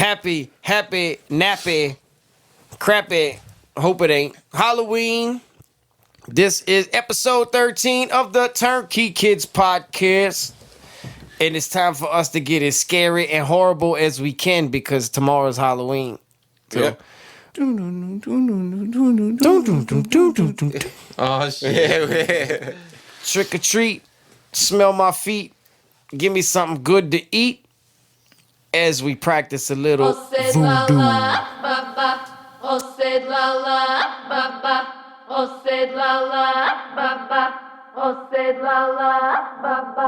happy, nappy, crappy. Hope it ain't Halloween. This is episode 13 of the Turnkey Kids podcast. And it's time for us to get as scary and horrible as we can because tomorrow's Halloween. So, yep. Oh, shit. Trick or treat, smell my feet, give me something good to eat as we practice a little voodoo.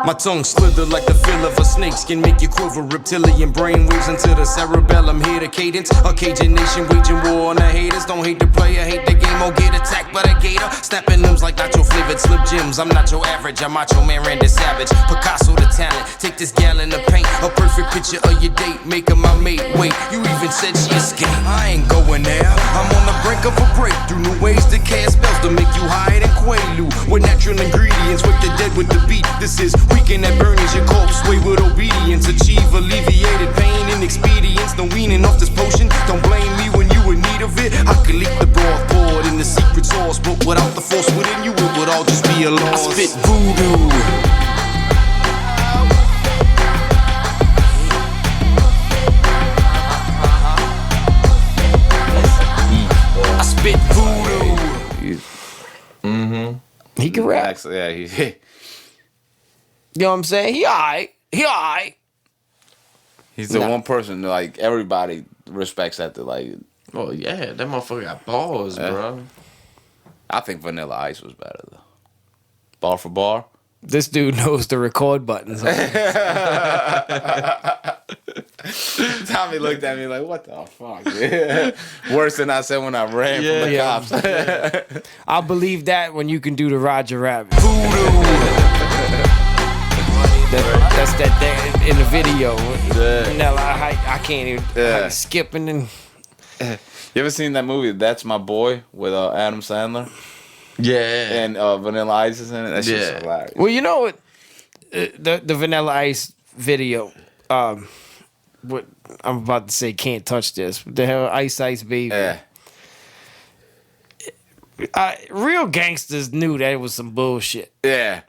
My tongue slither like the feel of a snake skin, make you quiver. Reptilian brain waves into the cerebellum. Hear the cadence, a Cajun nation waging war on the haters. Don't hate the player, hate the game, or get attacked by the gator. Snapping limbs like nacho flavored slip gems. I'm not your average, I'm macho man Randy Savage. Picasso the talent, take this gallon of paint. A perfect picture of your date, make her my mate. Wait, you even said she escaped. I ain't going there, I'm on the brink of a breakthrough. New ways to cast spells to make you hide and quaalude. With natural ingredients, wake the dead with the beat. This is weekend at Bernie's, your corpse sway with obedience. Achieve alleviated pain and expedience. No weaning off this potion, don't blame me when you in need of it. I could leak the broth poured in the secret sauce, but without the force within you, it would all just be a loss. I spit voodoo. I spit voodoo. He can rap. Actually, yeah, You know what I'm saying? He alright. he's the one person like everybody respects at the like. Oh, yeah. That motherfucker got balls, bro. I think Vanilla Ice was better though. Bar for bar. This dude knows the record buttons. Tommy looked at me like, "What the fuck?" Dude? Worse than I said when I ran from the cops. I'll believe that when you can do the Roger Rabbit. That's that day in the video. No, I can't even skipping and. You ever seen that movie? That's My Boy with Adam Sandler Yeah. and Vanilla Ice is in it. That shit's hilarious. Well, you know what? The Vanilla Ice video. What I'm about to say, can't touch this. The hell, Ice Baby. Yeah. Real gangsters knew that it was some bullshit. Yeah.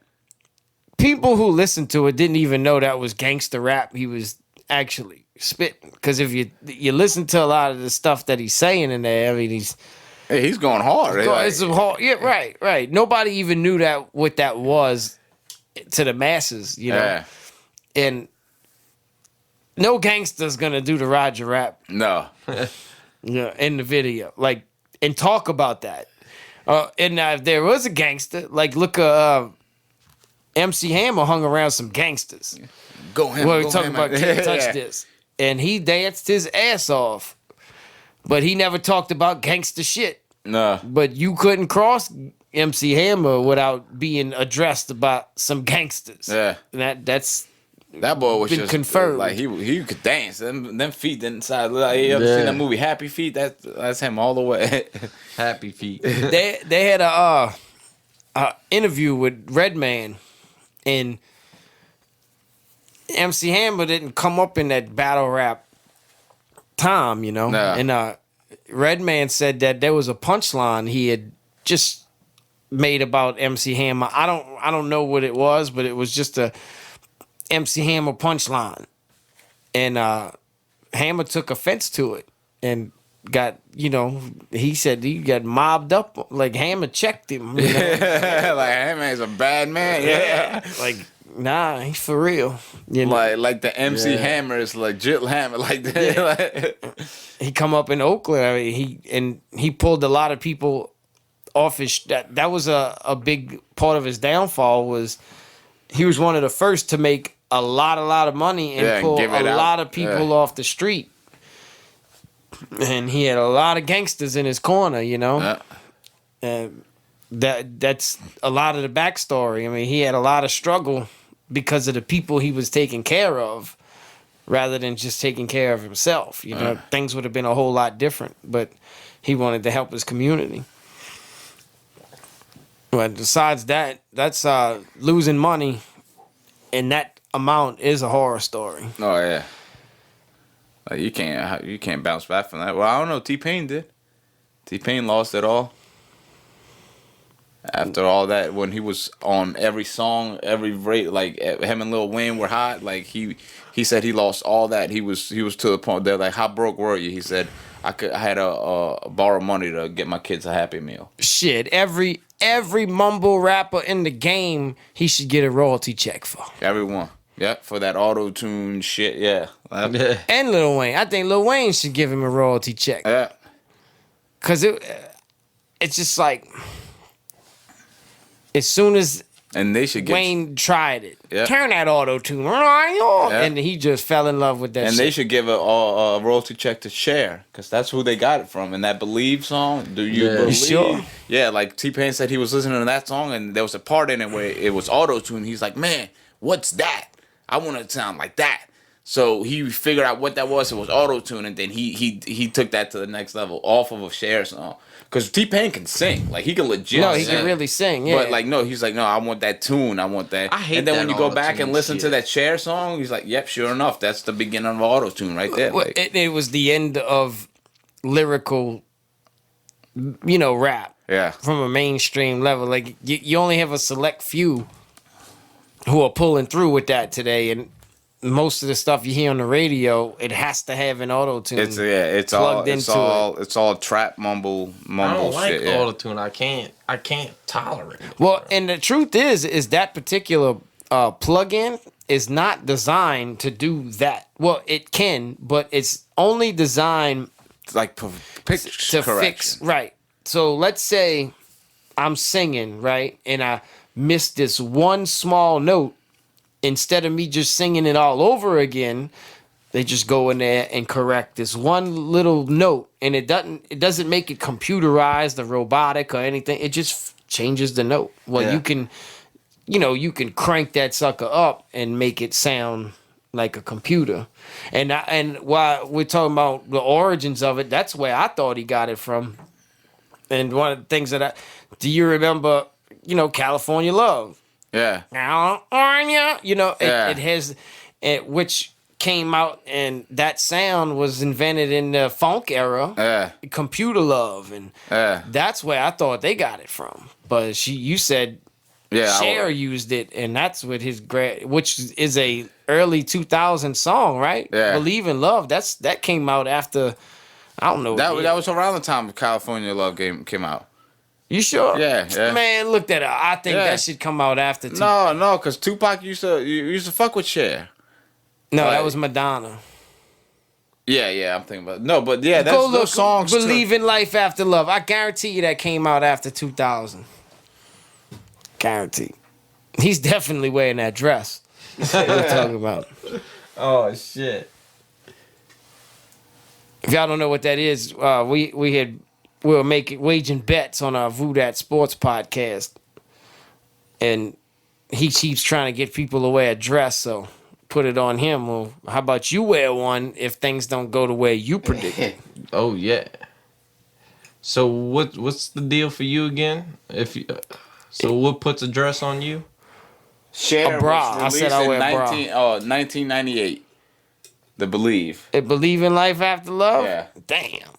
People who listened to it didn't even know that was gangster rap he was actually spitting. Because if you listen to a lot of the stuff that he's saying in there, I mean, he's going hard. it's hard. Yeah, right. Nobody even knew what that was to the masses, you know. Yeah. And no gangster's gonna do the Roger rap, No. in the video, like, and talk about that. And now if there was a gangster, like, look, MC Hammer hung around some gangsters. Go him. Well, go we talking him. about Can't Touch This, and he danced his ass off, but he never talked about gangster shit. No. But you couldn't cross MC Hammer without being addressed about some gangsters. Yeah. That's That boy was been just confirmed. like he could dance. Them feet inside. Like, you ever seen that movie Happy Feet? That's him all the way. Happy feet. they had a interview with Redman, and MC Hammer didn't come up in that battle rap time, you know. No. And Redman said that there was a punchline he had just made about MC Hammer. I don't know what it was, but it was just a MC Hammer punchline, and Hammer took offense to it and got, he said he got mobbed up, like Hammer checked him. You know? Like, hey man, he's a bad man. Yeah. Like, nah, he's for real. You know? Like the MC Hammer is legit Hammer. Like that. Yeah. He come up in Oakland. I mean, he pulled a lot of people off his. That was a big part of his downfall. Was he was one of the first to make a lot of money and pull a lot of people off the street. And he had a lot of gangsters in his corner, you know. Yeah. And that's a lot of the backstory. I mean, he had a lot of struggle because of the people he was taking care of, rather than just taking care of himself. You know, things would have been a whole lot different. But he wanted to help his community. But besides that, that's losing money, and that amount is a horror story. Oh yeah. Like you can't bounce back from that. Well, I don't know. T-Pain did. T-Pain lost it all. After all that, when he was on every song, every rate, like him and Lil Wayne were hot. Like he said he lost all that. He was to the point. They're like, how broke were you? He said, I had to borrow money to get my kids a Happy Meal. Shit, every mumble rapper in the game, he should get a royalty check for. Everyone. Yeah, for that auto-tune shit, yeah. And Lil Wayne. I think Lil Wayne should give him a royalty check. Yeah. Because it's just like, as soon as And they should get Wayne tried it, Yeah. turn that auto-tune, and he just fell in love with that And shit. they should give a royalty check to Cher, because that's who they got it from. And that Believe song, do you Yeah. You believe? sure? Yeah, like T-Pain said he was listening to that song, and there was a part in it where it was auto-tune. He's like, man, what's that? I want to sound like that. So he figured out what that was. It was auto-tune, and then he took that to the next level off of a Cher song. Because T-Pain can sing. Like, he can legit No, he sing. can really sing, yeah. But, like, no, he's like, no, I want that tune. I want that. I hate And then that when you go back auto-tune and listen to shit. that Cher song, he's like, yep, sure enough, that's the beginning of auto-tune right there. Well, Like, it was the end of lyrical, rap. yeah. From a mainstream level. Like, you only have a select few who are pulling through with that today, and most of the stuff you hear on the radio, it has to have an auto-tune. It's plugged all trap mumble I don't like shit. Yeah. autotune. I can't tolerate it. Well, and the truth is that particular plug-in is not designed to do that. Well, it can, but it's only designed It's like pitch to correction. fix. Right. So let's say I'm singing, right, and I missed this one small note. Instead of me just singing it all over again, they just go in there and correct this one little note, and it doesn't make it computerized or robotic or anything. It just changes the note. Well, Yeah. you can crank that sucker up and make it sound like a computer. And while we're talking about the origins of it, that's where I thought he got it from. And one of the things do you remember, California Love? Yeah. California, Yeah. it has, which came out, and that sound was invented in the funk era. Yeah. Computer Love, and Yeah. that's where I thought they got it from. But you said Yeah. Cher used it, and that's with his which is a early 2000 song, right? Yeah. Believe in Love. That came out after, I don't know. That was around the time California Love came out. You sure? Yeah, yeah. Man, look that up. I think Yeah. that should come out after. No, because Tupac used to fuck with Cher. No, that Like- was Madonna. Yeah, I'm thinking about no, but yeah, Go that's those songs. Believe in Life After Love. I guarantee you that came out after 2000. Guarantee. He's definitely wearing that dress. What we're talking about. Oh shit. If y'all don't know what that is, we were waging bets on our Vudat Sports podcast, and he keeps trying to get people to wear a dress, so put it on him. Well, how about you wear one if things don't go the way you predict? Oh yeah. So what's the deal for you again? So what puts a dress on you? Cher A bra. was I said I released wear in bra. 1998. The Believe. Believe in Life After Love? Yeah. Damn.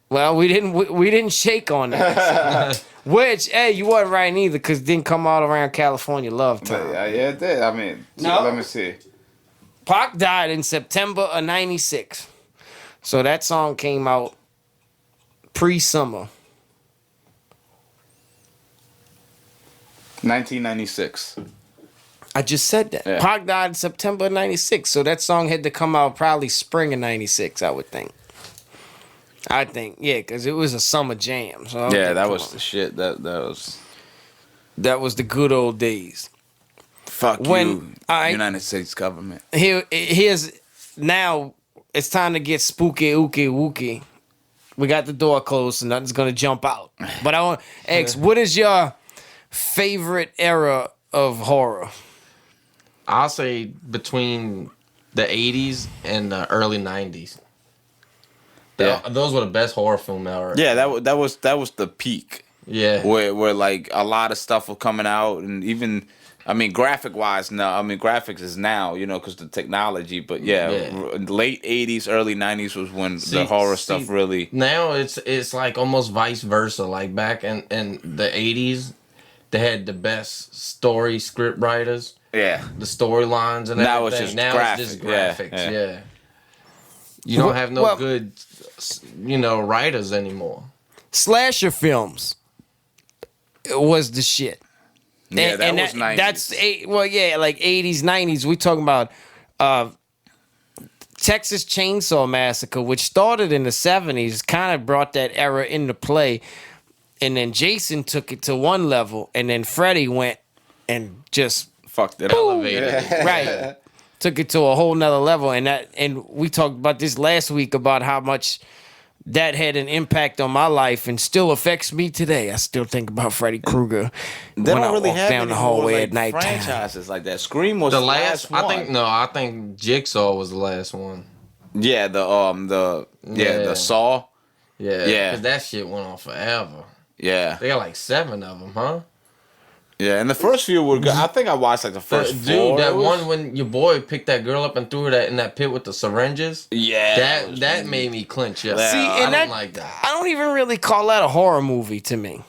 Well, we didn't shake on that. Which, hey, you wasn't right neither, because it didn't come out around California Love But, time. yeah, it did. I mean, No. let me see. Pac died in September of 96. So that song came out pre-summer. 1996. I just said that. Yeah. Pac died in September of 96. So that song had to come out probably spring of 96, I would think. Yeah, because it was a summer jam. So I would Yeah, think, that come was on. the shit. That was the good old days. Fuck When you, United States government. Here's now it's time to get spooky, ooky, wooky. We got the door closed, so nothing's gonna jump out. But I want to ask, what is your favorite era of horror? I'll say between the 80s and the early 90s. Yeah. Those were the best horror film ever. Yeah, that was the peak. Yeah. Where like a lot of stuff was coming out, and even I mean, graphic wise, no. I mean, graphics is now, because the technology. But late '80s, early '90s was when the horror stuff really. Now it's like almost vice versa. Like back in the '80s, they had the best story script writers. Yeah. The storylines and Now everything. it's just Now it's just graphics. Yeah. You don't have no good, writers anymore. Slasher films was the shit. Yeah, that was 90s. That's like 80s, 90s. We talking about Texas Chainsaw Massacre, which started in the 70s, kind of brought that era into play. And then Jason took it to one level, and then Freddy went and just fucked it up. Elevated. Right. Took it to a whole nother level. And we talked about this last week about how much that had an impact on my life and still affects me today. I still think about Freddy Krueger They when don't I really walk have down any the hallway more, at night. franchises like that. Scream was The last one. I think Jigsaw was the last one. Yeah, the Saw. Yeah. Yeah. Because that shit went on forever. Yeah. They got like 7 of them, huh? Yeah, and the first few were good. I think I watched like the first four. Dude, that one when your boy picked that girl up and threw her in that pit with the syringes. Yeah. That made me clench up. Yeah. See, I and don't like that. I don't even really call that a horror movie to me.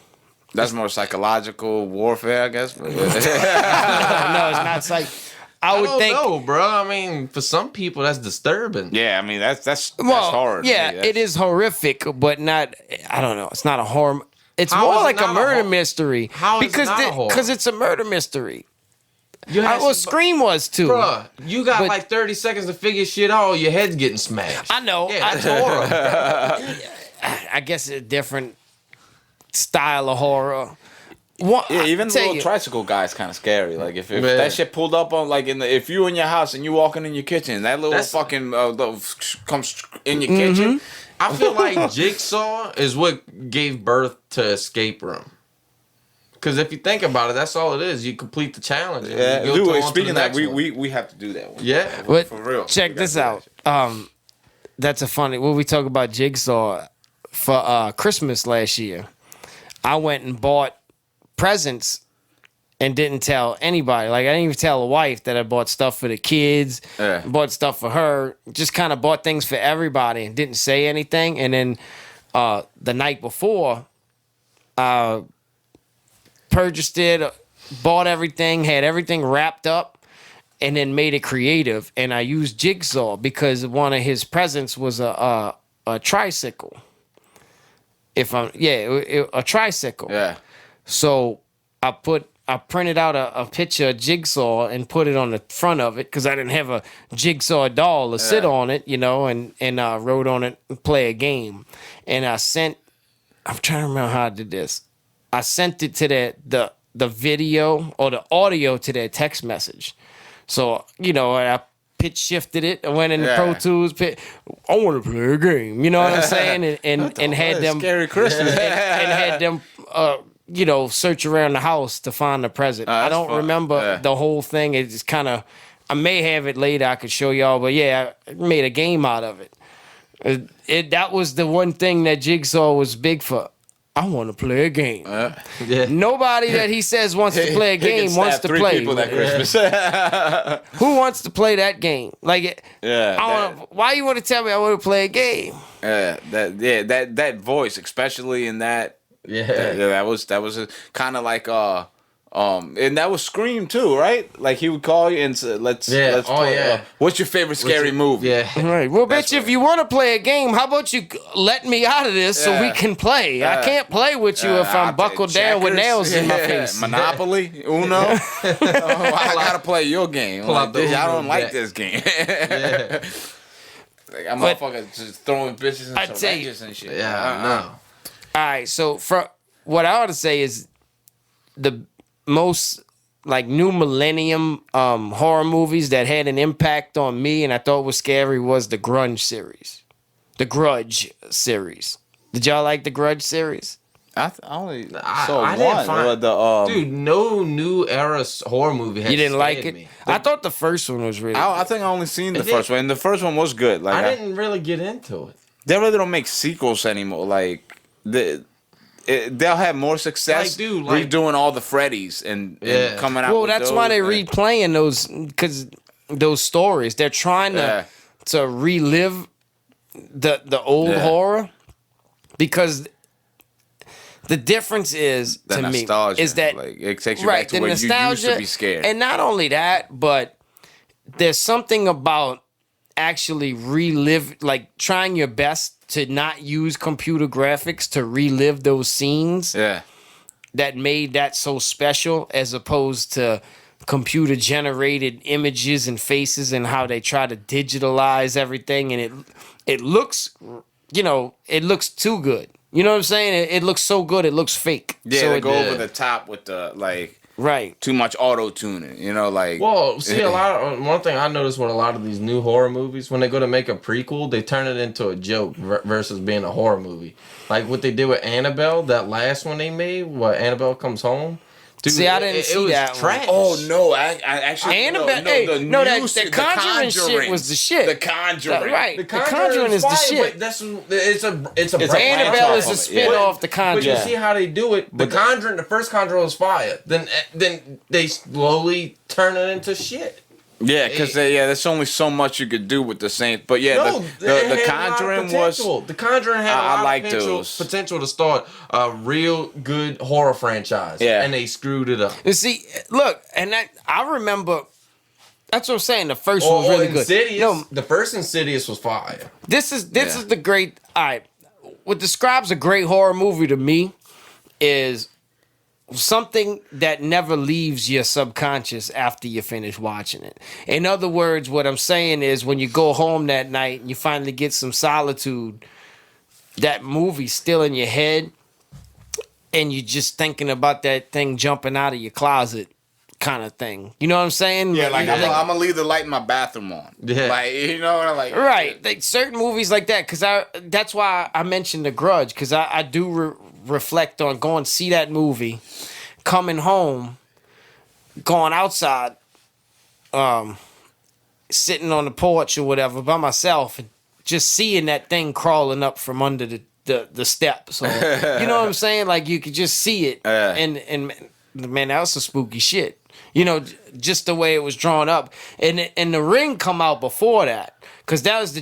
That's more psychological warfare, I guess. No, it's not like I would think. No, bro. I mean, for some people, that's disturbing. Yeah, I mean that's Well, horror. yeah, it is horrific, but not. I don't know. It's not a horror. It's How more is it like a not a murder horror? mystery. How is it because not a horror? Because it's a murder mystery. Well, Scream was too. Bruh, you got But- like 30 seconds to figure shit out. Your head's getting smashed. I know. Yeah, that's horror. I guess a different style of horror. What, Yeah, even the tell little you, tricycle guy's kind of scary. Like if Yeah. that shit pulled up on if you in your house and you walking in your kitchen, that little That's- fucking comes in your kitchen. I feel like Jigsaw is what gave birth to Escape Room. Because if you think about it, that's all it is. You complete the challenge. and Yeah, you go on to speaking the of that, next one. we have to do that one. Yeah. But for real. check We this gotta do out. That's a funny. When we talk about Jigsaw for Christmas last year, I went and bought presents and didn't tell anybody. Like I didn't even tell the wife that I bought stuff for the kids. Yeah. Bought stuff for her. Just kind of bought things for everybody and didn't say anything. And then the night before, purchased it, bought everything, had everything wrapped up, and then made it creative. And I used Jigsaw because one of his presents was a tricycle. A tricycle. Yeah. So I printed out a picture of Jigsaw and put it on the front of it because I didn't have a Jigsaw doll to sit on it, and wrote on it and play a game. And I'm trying to remember how I did this. I sent it to the video or the audio to their text message. So, I pitch shifted it. I went into Pro Tools. I want to play a game. You know what I'm saying? And had them Scary Christmas. and had them search around the house to find the present. I don't fun. remember Yeah. the whole thing. It's kind of, I may have it later. I could show y'all, but yeah, I made a game out of it. That was the one thing that Jigsaw was big for. I want to play a game. Yeah. Nobody that he says wants to play a He can game wants stab to 3 play. people that Christmas. Who wants to play that game? Like, Yeah, why you want to tell me I want to play a game? that voice, especially in that. Yeah. That was kind of like and that was Scream too, right? Like he would call you and say, let's play, what's your favorite scary movie? Yeah. Right. Well, bitch, if you want to play a game, how about you let me out of this so we can play? I can't play with you if I'm buckled down with nails in my face. Monopoly, Uno. I gotta play your game. Pull out the I Uno don't like deck. this game. Yeah. Like, I'm motherfuckers just throwing bitches I and tell you- syringes and shit. Yeah, no. All right. So, what I ought to say is the most like new millennium horror movies that had an impact on me and I thought was scary was the Grudge series. The Grudge series. Did y'all like the Grudge series? I only I saw didn't one. find- Dude, no new era horror movie has You didn't like scared it? me. I thought the first one was really I think I only seen the It first did- one, and the first one was good. Like I didn't really get into it. they really don't make sequels anymore. Like they'll have more success redoing all the Freddys and coming out. Well, with that's those, why they're replaying those, because those stories. They're trying to relive the old horror, because the difference is the to nostalgia, me is that like, it takes you back to the where nostalgia, you used to be scared. And not only that, but there's something about actually like trying your best to not use computer graphics to relive those scenes that made that so special, as opposed to computer generated images and faces and how they try to digitalize everything, and it looks, it looks too good. You know what I'm saying? It looks so good, it looks fake. Yeah, so they go over the top with the too much auto tuning. Well, see, one thing I noticed with a lot of these new horror movies, when they go to make a prequel, they turn it into a joke versus being a horror movie. Like what they did with Annabelle, that last one they made, Annabelle Comes Home. Dude, see, I didn't see that trash. Oh no! I actually Annabelle. The Conjuring shit was the shit. The Conjuring, right? The Conjuring is the shit. It's a Annabelle is a spin off the Conjuring. But you see how they do it. The first Conjuring was fire. Then they slowly turn it into shit. Yeah, because there's only so much you could do with the same. But the Conjuring was. The Conjuring had a lot of potential to start a real good horror franchise. Yeah, and they screwed it up. You see, look, and I remember. That's what I'm saying. The first one was really Insidious, good. The first Insidious was fire. This is the great. All right, what describes a great horror movie to me is something that never leaves your subconscious after you finish watching it. In other words, what I'm saying is, when you go home that night and you finally get some solitude, that movie's still in your head, and you're just thinking about that thing jumping out of your closet, kind of thing. You know what I'm saying? Yeah, like I'm gonna leave the light in my bathroom on. Yeah, right. Like certain movies like that, because that's why I mentioned The Grudge, because I do reflect on going to see that movie, coming home, going outside, sitting on the porch or whatever by myself, and just seeing that thing crawling up from under the steps. So, you know what I'm saying? Like, you could just see it, and man, that was some spooky shit. Just the way it was drawn up, and The Ring come out before that. Because that was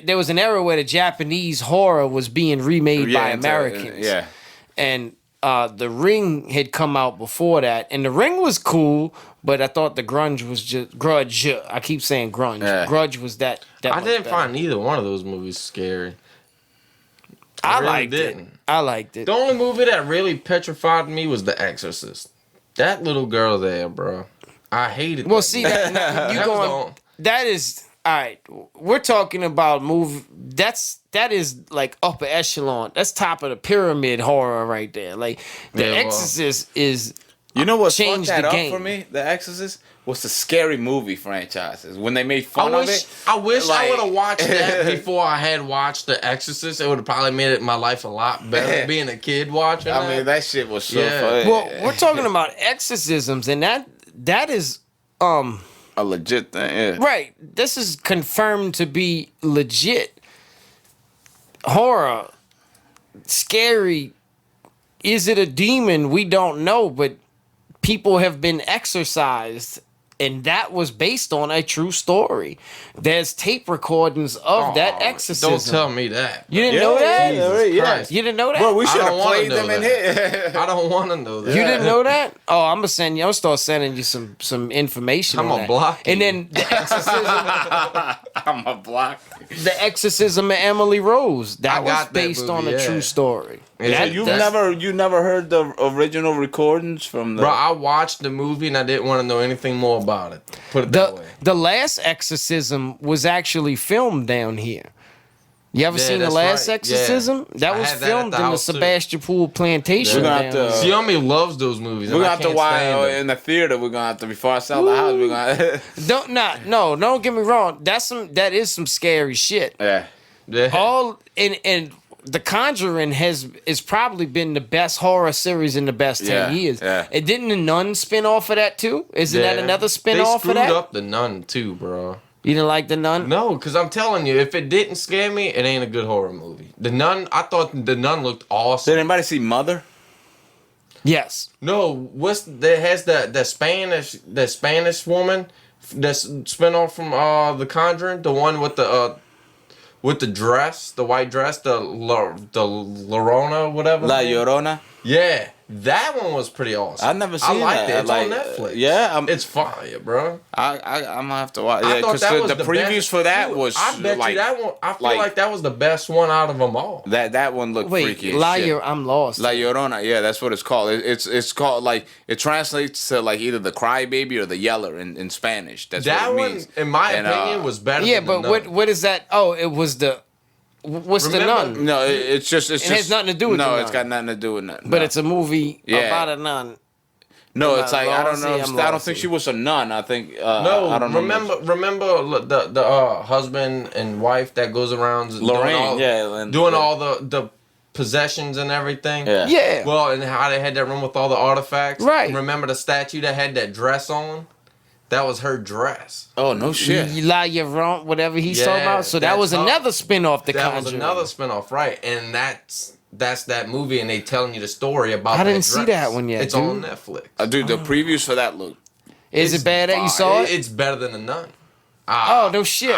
there was an era where the Japanese horror was being remade by Americans. And The Ring had come out before that. And The Ring was cool, but I thought the Grudge was just... Grudge. I keep saying grunge. Yeah. Grudge was that I didn't find either one of those movies scary. I liked it. The only movie that really petrified me was The Exorcist. That little girl there, bro. I hated Well, see, that is... All right, we're talking about movie. That is like upper echelon. That's top of the pyramid horror right there. Like The Exorcist is. You know what changed fucked that the up game for me? The Exorcist was the scary movie franchises when they made fun of it. I wish I would have watched that before I had watched The Exorcist. It would have probably made my life a lot better being a kid watching. I mean, that shit was so funny. Well, we're talking about exorcisms, and that is a legit thing, yeah. Right. This is confirmed to be legit. Horror. Scary. Is it a demon? We don't know, but people have been exorcised, and that was based on a true story. There's tape recordings of that exorcism. Don't tell me that. You didn't know that? Yeah. You didn't know that? Bro, we should have played them in here. I don't want to know that. You didn't know that? Oh, I'm gonna start sending you some information. I'm gonna block you. And then the exorcism. I'm gonna block. The Exorcism of Emily Rose. That was based on a true story. Yeah, you never heard the original recordings from the... Bro, I watched the movie and I didn't want to know anything more about it. Put it that way. The last Exorcism was actually filmed down here. You ever seen The Last Exorcism? Yeah. That was filmed in the Sebastopol plantation. Xiaomi loves those movies. We're going to have to watch in the theater. We're going to have to, before I sell the house, we're going to... Don't get me wrong. That is some scary shit. Yeah. And The Conjuring has probably been the best horror series in the best 10 years. Yeah. And didn't The Nun spin off of that too? Isn't that another spin off of that? They screwed up The Nun too, bro. You didn't like The Nun? No, because I'm telling you, if it didn't scare me, it ain't a good horror movie. The Nun, I thought The Nun looked awesome. Did anybody see Mother? Yes. No, that has the Spanish woman that's spinoff from the Conjuring, the one with the dress, the white dress, the Llorona, whatever. La Llorona. Yeah, that one was pretty awesome. I've never seen I liked that. it. It's on Netflix. Yeah, it's fire, bro. I'm gonna have to watch. I Yeah, thought because that was the previews best. for that Dude, was. I bet like, you that one. I feel like- like that was the best one out of them all. that one looked Wait, freaky. As La shit. I'm lost. La Llorona, yeah, that's what it's called. It's called like it translates to like either the crybaby or the yeller in Spanish. That's That what it one, means. in my And, opinion, was better. Yeah, than but the what Nun. what is that? Oh, it was the. What's The Remember- Nun? No, it's just It has nothing to do with no. The it's got Nun. nothing to do with nothing. But no. it's a movie Yeah. about a nun. no. I'm It's like I don't know. lousy, I'm I don't lousy. think she was a nun. I think No, I don't know. remember the husband and wife that goes around Lorraine, doing all the possessions and everything. Yeah. Yeah. Well, and how they had that room with all the artifacts. Right. Remember the statue that had that dress on? That was her dress. Oh no shit. La Llorona, whatever he's talking Yeah, about. So that was that's another spin-off. The That was Conjuring. another spinoff, right? And that's that movie, and they telling you the story about. I didn't that see dress. that one yet, It's dude. on Netflix. Dude, the previews for that look. Is it bad that you saw it? It's better than the Nun. Oh, no shit.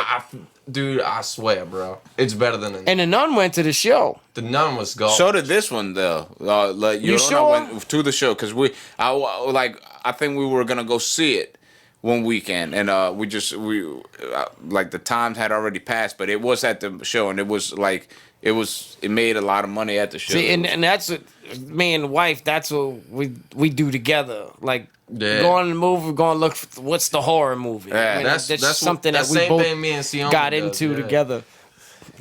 Dude, I swear, bro, it's better than the Nun. And the nun went to the show. The Nun was gold. So did this one though. Like You Llorona sure? went to the show because I think we were gonna go see it one weekend, and like the times had already passed, but it was at the show, and it was like it made a lot of money at the show. See, and that's what me and the wife. That's what we do together. Like Yeah. go on the movie, go and look. For, what's the horror movie? Yeah. I mean, That's something that that we same both thing me and Sione got does, into yeah. together.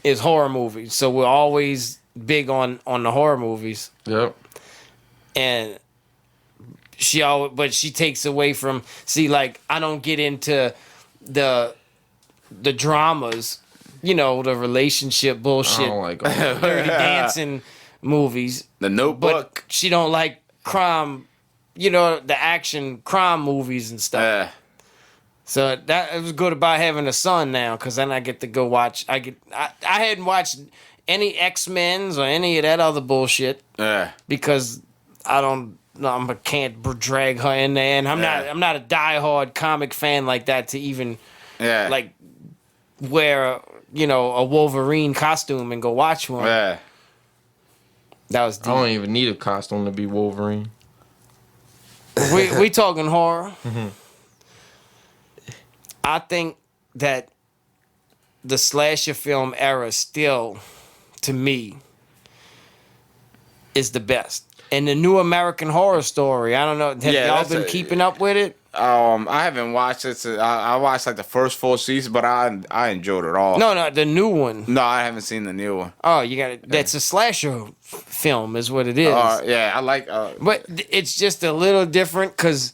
Is horror movies. So we're always big on the horror movies, Yep. and but she takes away from. See, like I don't get into the dramas. You know, the relationship I bullshit, don't like all that. dirty dancing movies. The But Notebook. she don't like crime, you know, the action crime movies and stuff. So that it was good about having a son now, because then I get to go watch. I hadn't watched any X-Men's or any of that other bullshit because I don't. No, I can't drag her in there, and I'm not a diehard comic fan like that to even like wear a Wolverine costume and go watch one. Yeah. That was I deep. don't even need a costume to be Wolverine. We talking horror. I think that the slasher film era still, to me, is the best. And the new American Horror Story, I don't know. Have y'all that's been keeping up with it? I haven't watched it. I watched like the first 4 seasons, but I enjoyed it all. No, the new one. No, I haven't seen the new one. Oh, you got it. That's a slasher film, is what it is. Yeah, I like. But it's just a little different because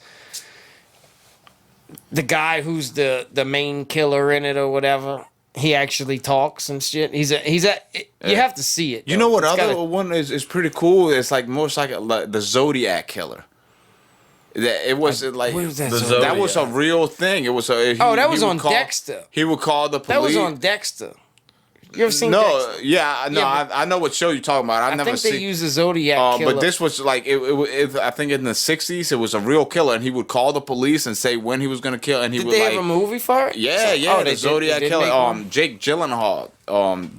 the guy who's the main killer in it or whatever, he actually talks and shit. You have to see it. You though. know what It's other gotta- one is pretty cool? It's like more like the Zodiac killer. It was like What is that? The Zodiac? that was a real thing. It was a. That was would on Dexter. He would call the police. That was on Dexter. You ever seen No, Dexter? yeah, no, Yeah, I know what show you're talking about. I've I never think seen. they use the Zodiac killer. But this was like I think in the '60s it was a real killer, and he would call the police and say when he was gonna kill, and he Did would they like have a movie for it? yeah, they the did- Zodiac they did killer. make one? Jake Gyllenhaal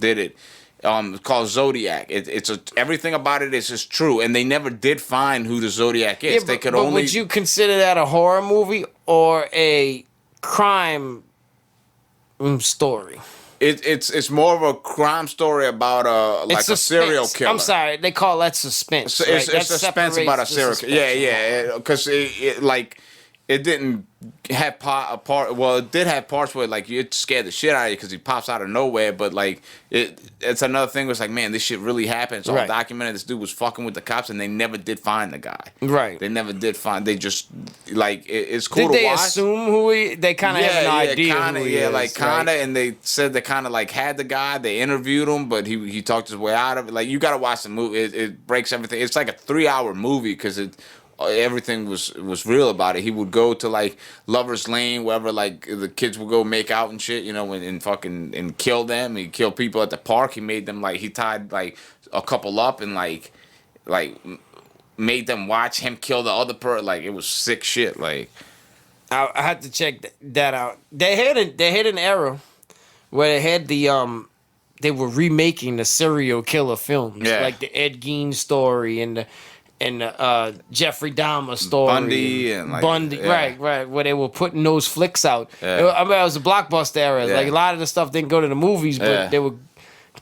did it. It's called Zodiac. Everything about it is just true, and they never did find who the Zodiac is. Yeah, They but, could but only. would you consider that a horror movie or a crime story? It's more of a crime story about like a serial suspense. killer. I'm sorry, they call that suspense. So right? it's That suspense about a separates the serial killer. suspense. Yeah, because it didn't have part. Well, it did have parts where like it scared the shit out of you because he pops out of nowhere. But like it's another thing. Was like, man, this shit really happened. It's all Right. documented. This dude was fucking with the cops, and they never did find the guy. Right. They never did find. They just like it's cool Did to they watch. assume who he? They kind of have an idea kinda, who he is. like kinda, right? and they said they kind of like had the guy. They interviewed him, but he talked his way out of it. Like you gotta watch the movie. It breaks everything. It's like a 3-hour movie because everything was real about it. He would go to like Lover's Lane, wherever like the kids would go make out and shit, you know, and kill them. He killed people at the park. He made them like he tied like a couple up and like made them watch him kill the other person. Like it was sick shit. Like I had to check that out. They had an era where they had they were remaking the serial killer films, Yeah. like the Ed Gein story and the Jeffrey Dahmer story, Bundy and, like, Bundy, yeah. right, where they were putting those flicks out. Yeah. I mean, it was a blockbuster era. Yeah. Like a lot of the stuff didn't go to the movies, but Yeah. they were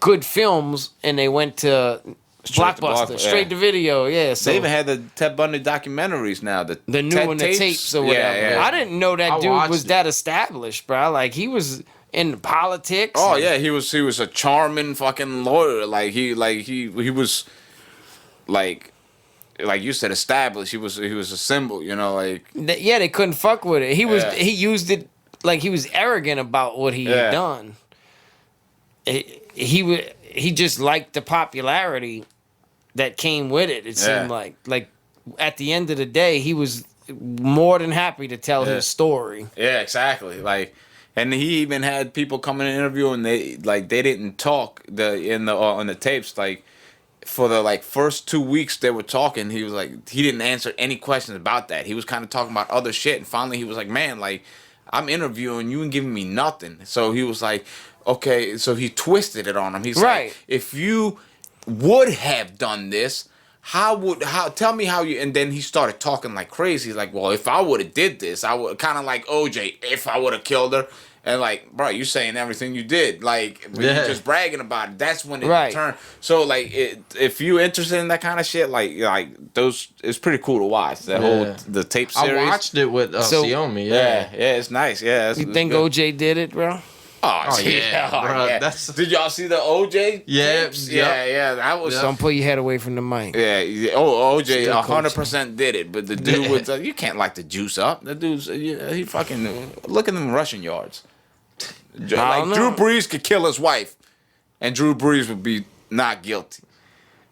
good films, and they went to Straight to blockbuster, straight to video. Yeah, so they even had the Ted Bundy documentaries now. The new Ted one, the tapes or whatever. Yeah. I didn't know that I dude watched was it. that established, bro. Like he was in politics. Oh and- yeah, he was a charming fucking lawyer. Like he was like you said, established. He was a symbol. You know, like Yeah, they couldn't fuck with it. Yeah. He used it like he was arrogant about what he Yeah. had done. He just liked the popularity that came with it. It Yeah. seemed like at the end of the day, he was more than happy to tell Yeah. his story. yeah, exactly. Like, and he even had people come in and interview, and they didn't talk on the tapes like. For the like first 2 weeks they were talking, he was like he didn't answer any questions about that. He was kind of talking about other shit, and finally he was like, "Man, like I'm interviewing you and giving me nothing." So he was like, "Okay," so he twisted it on him. He's Right. like, "If you would have done this, tell me how you." And then he started talking like crazy. He's like, "Well, if I would have did this, I would kind of like OJ. If I would have killed her." And like, bro, you saying everything you did, like, but Yeah. you just bragging about it. That's when it Right. turned. So like, if you interested in that kind of shit, like those, it's pretty cool to watch. That whole the tape series. I watched it with So- Xiaomi. Yeah, it's nice. Yeah, You think OJ did it, bro? Oh, yeah, bro, that's- Did y'all see the OJ? Yeah, tapes? yep. yeah. That was Don't put your head away from the mic. Yeah, OJ Still 100% did it, but the dude was you can't like the juice up. The dude's he fucking look at them rushing yards. don't Like know. Drew Brees could kill his wife, and Drew Brees would be not guilty.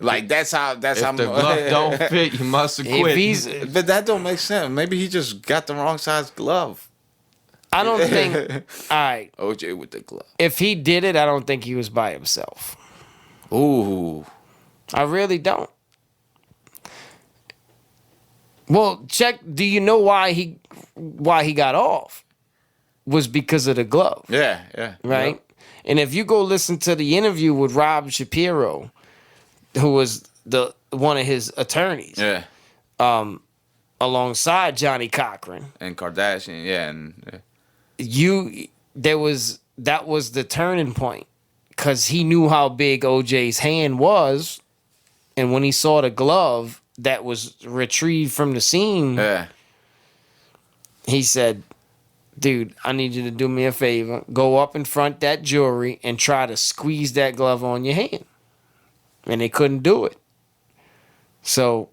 Like that's how If the glove don't fit, you must have If quit. he's, But that don't make sense. Maybe he just got the wrong size glove. I don't think. All right, OJ with the glove. if he did it, I don't think he was by himself. Ooh. I really don't. Well, check. Do you know why he got off? Was because of the glove, Yeah. right? Yep. And if you go listen to the interview with Rob Shapiro, who was one of his attorneys, Yeah. alongside Johnny Cochran, And Kardashian. Yeah. And that was the turning point, because he knew how big OJ's hand was, and when he saw the glove that was retrieved from the scene, yeah. he said, "Dude, I need you to do me a favor. Go up in front that jury and try to squeeze that glove on your hand." And they couldn't do it. So,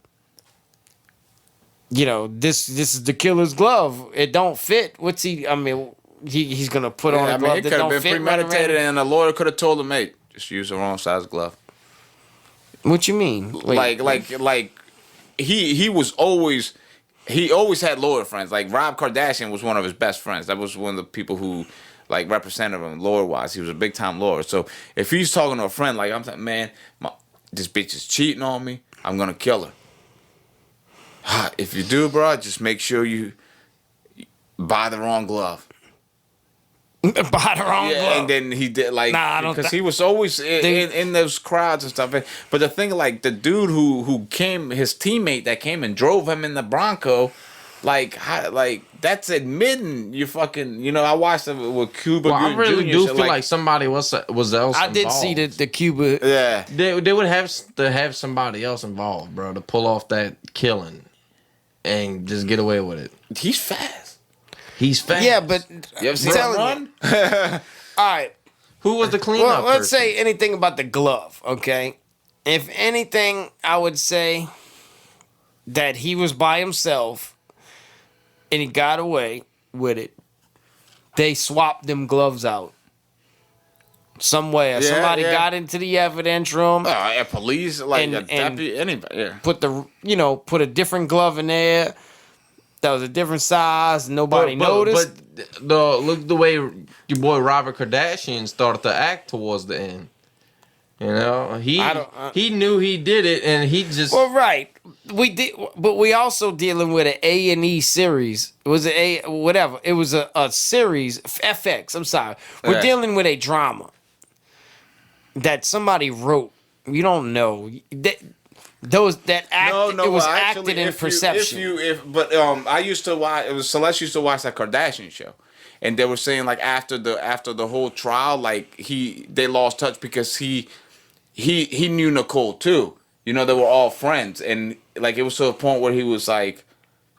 this is the killer's glove. It don't fit. What's he? I mean, he's gonna put on a glove it that could have don't been fit. premeditated, and the lawyer could have told him, "Mate, just use the wrong size glove." What you mean? Wait, Like he always had lawyer friends. Like Rob Kardashian was one of his best friends. That was one of the people who like represented him lawyer wise. He was a big time lawyer. So if he's talking to a friend, like I'm saying, "Man, this bitch is cheating on me. I'm gonna kill her." If you do, bro, just make sure you buy the wrong glove. buy the wrong glove. And then he did like Nah, I don't because thi- he was always in those crowds and stuff. But the thing, like the dude who came, his teammate that came and drove him in the Bronco, like that's admitting you fucking. I watched it with Cuba. Well, I Gooding really Jr. do shit, feel like somebody was else. I did see involved. the Cuba. yeah. They would have to have somebody else involved, bro, to pull off that killing and just get away with it. He's fast. He's fast. Yeah, but you ever seen him telling run? All right. Who was the cleanup? Well, let's person? say anything about the glove, okay? If anything, I would say that he was by himself and he got away with it. They swapped them gloves out. somewhere. Yeah, Somebody yeah. got into the evidence room, Police, like And- a and- deputy, anybody. Yeah. put a different glove in there that was a different size. Nobody noticed. But look the way your boy Robert Kardashian started to act towards the end. You know, he knew he did it, and he just Well, right. We did, but we also dealing with an A&E series. It was whatever. It was a series, FX. I'm sorry. We're Yeah. dealing with a drama that somebody wrote. You don't know that it was acted in perception. I used to watch. It was Celeste used to watch that Kardashian show, and they were saying like after the whole trial, like they lost touch because he knew Nicole too. You know, they were all friends, and like it was to a point where he was like,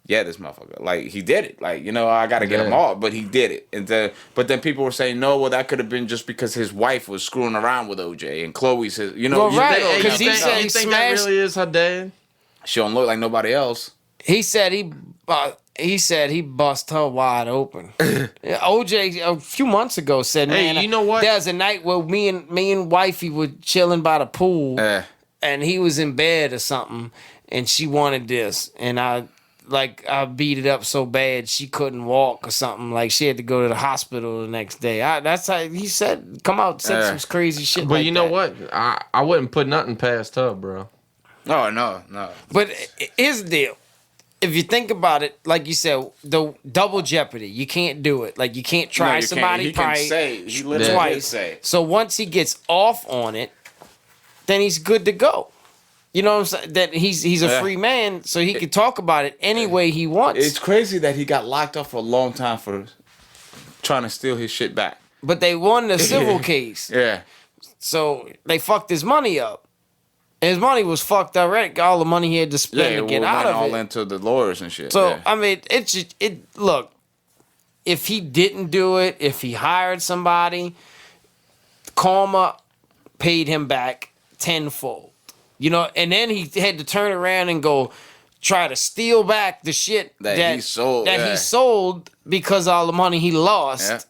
"Yeah, this motherfucker, like he did it. Like, you know, I got to get him off," but he did it. And but then people were saying, "No, well, that could have been just because his wife was screwing around with OJ and Chloe says, you know, Well, right, you because he said he you think that smashed. really is her dad? she don't look like nobody else." He said he bust her wide open. Yeah, OJ a few months ago said, Hey, "Man, you know what? There's a night where me and wifey were chilling by the pool, and he was in bed or something, and she wanted this, and I beat it up so bad she couldn't walk or something. Like she had to go to the hospital the next day. That's how he said. Come out, said some crazy shit. But like you know that. what? I wouldn't put nothing past her, bro. Oh no. But here's the deal. If you think about it, like you said, the double jeopardy, you can't do it. Like you can't try somebody He can probably say he literally twice. did say. So once he gets off on it, then he's good to go. You know what I'm saying? That he's a free man, so he can talk about it any way he wants. It's crazy that he got locked up for a long time for trying to steal his shit back. But they won the civil case, Yeah. so they fucked his money up. And his money was fucked already. All the money he had to spend to get out of all it. into the lawyers and shit. So yeah. I mean, look. If he didn't do it, if he hired somebody, karma paid him back tenfold. You know, and then he had to turn around and go try to steal back the shit That he sold, he sold because of all the money he lost. Yeah.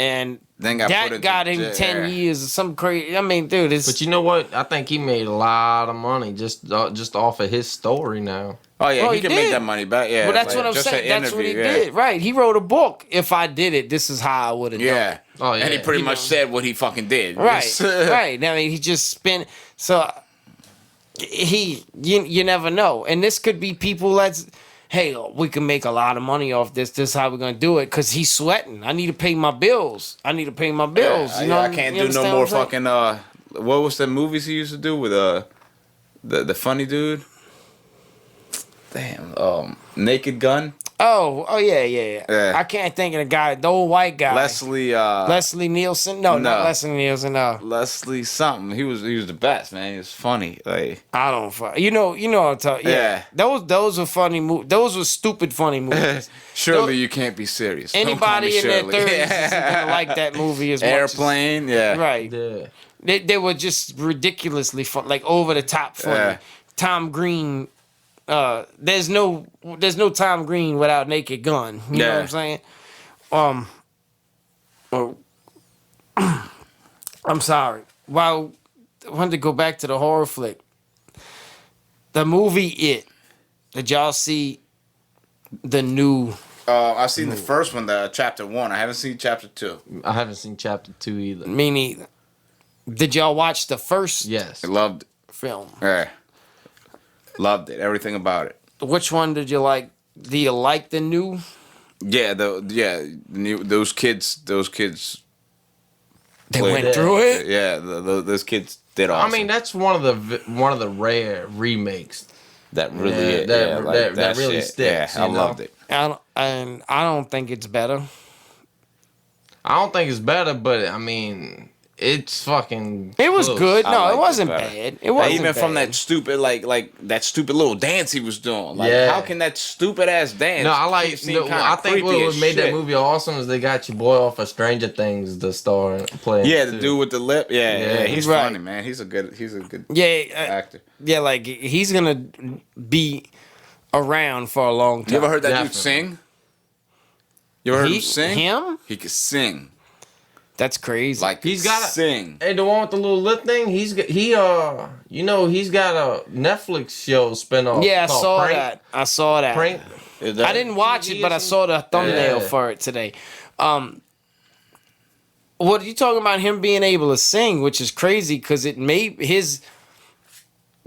And Then got put into him jail, 10 years or some crazy. I mean, dude, it's. But you know what? I think he made a lot of money just off of his story now. Oh yeah, Well, he he can make did. that money back. Yeah. Well, that's like, what I'm just saying. an That's what he interview, did. Right. He wrote a book. If I did it, this is how I would have done Yeah. it. Oh, yeah. And he pretty You much know. said what he fucking did. Right. Right. I mean, he just spent. So you never know. And this could be people that's, hey, we can make a lot of money off this. This is how we're going to do it. Because he's sweating. I need to pay my bills. You know, I can't you do no understand more what I'm saying? fucking. What was the movies he used to do with the funny dude? Damn. Naked Gun. Oh, yeah. Yeah. I can't think of the guy, the old white guy. Leslie Nielsen? No, not Leslie Nielsen. No. Leslie something. He was the best, man. He was funny. Like I don't. You know what I'm talking. Yeah. Those were funny movies. Those were stupid funny movies. surely you can't be serious. Don't call me Anybody in their Shirley. 30s isn't gonna like that movie as much. Airplane. Yeah. Right. Yeah. They were just ridiculously fun, like over the top funny. Yeah. Tom Green. There's no Tom Green without Naked Gun. You know what I'm saying? I'm sorry. Well, I wanted to go back to the horror flick. The movie It. Did y'all see the new? I've seen the first one, the chapter 1. I haven't seen chapter 2. I haven't seen chapter 2 either. Me neither. Did y'all watch the first Yes. I loved it. film? Yeah. Loved it. Everything about it. Which one did you like? Do you like the new? Yeah, the new those kids They played went through it. Yeah, those kids did awesome. I mean, that's one of the rare remakes that really that really shit. sticks, Yeah, I you know? loved it. I don't think it's better. I don't think it's better, but I mean, it's fucking. It was close. good. I No, liked it it wasn't better. bad. It wasn't Even bad. from that stupid like that stupid little dance he was doing. Like, Yeah. how can that stupid ass dance? No, I keep like. seeming No, kinda I think creepy what as made that shit? movie awesome is they got your boy off of Stranger Things, the star playing. Yeah, the too. dude with the lip. Yeah, he's Right. funny, man. He's a good Yeah, actor. yeah, like he's gonna be around for a long time. You ever heard that Definitely. dude sing? You ever heard him sing? Him? He could sing. That's crazy. Like He's got sing. Hey, the one with the little lip thing. He's got a Netflix show spinoff. yeah, I called saw Prank, that. I saw that. Prank. Is that- I didn't watch it, but I saw the thumbnail Yeah. for it today. What are you talking about him being able to sing, which is crazy because it made his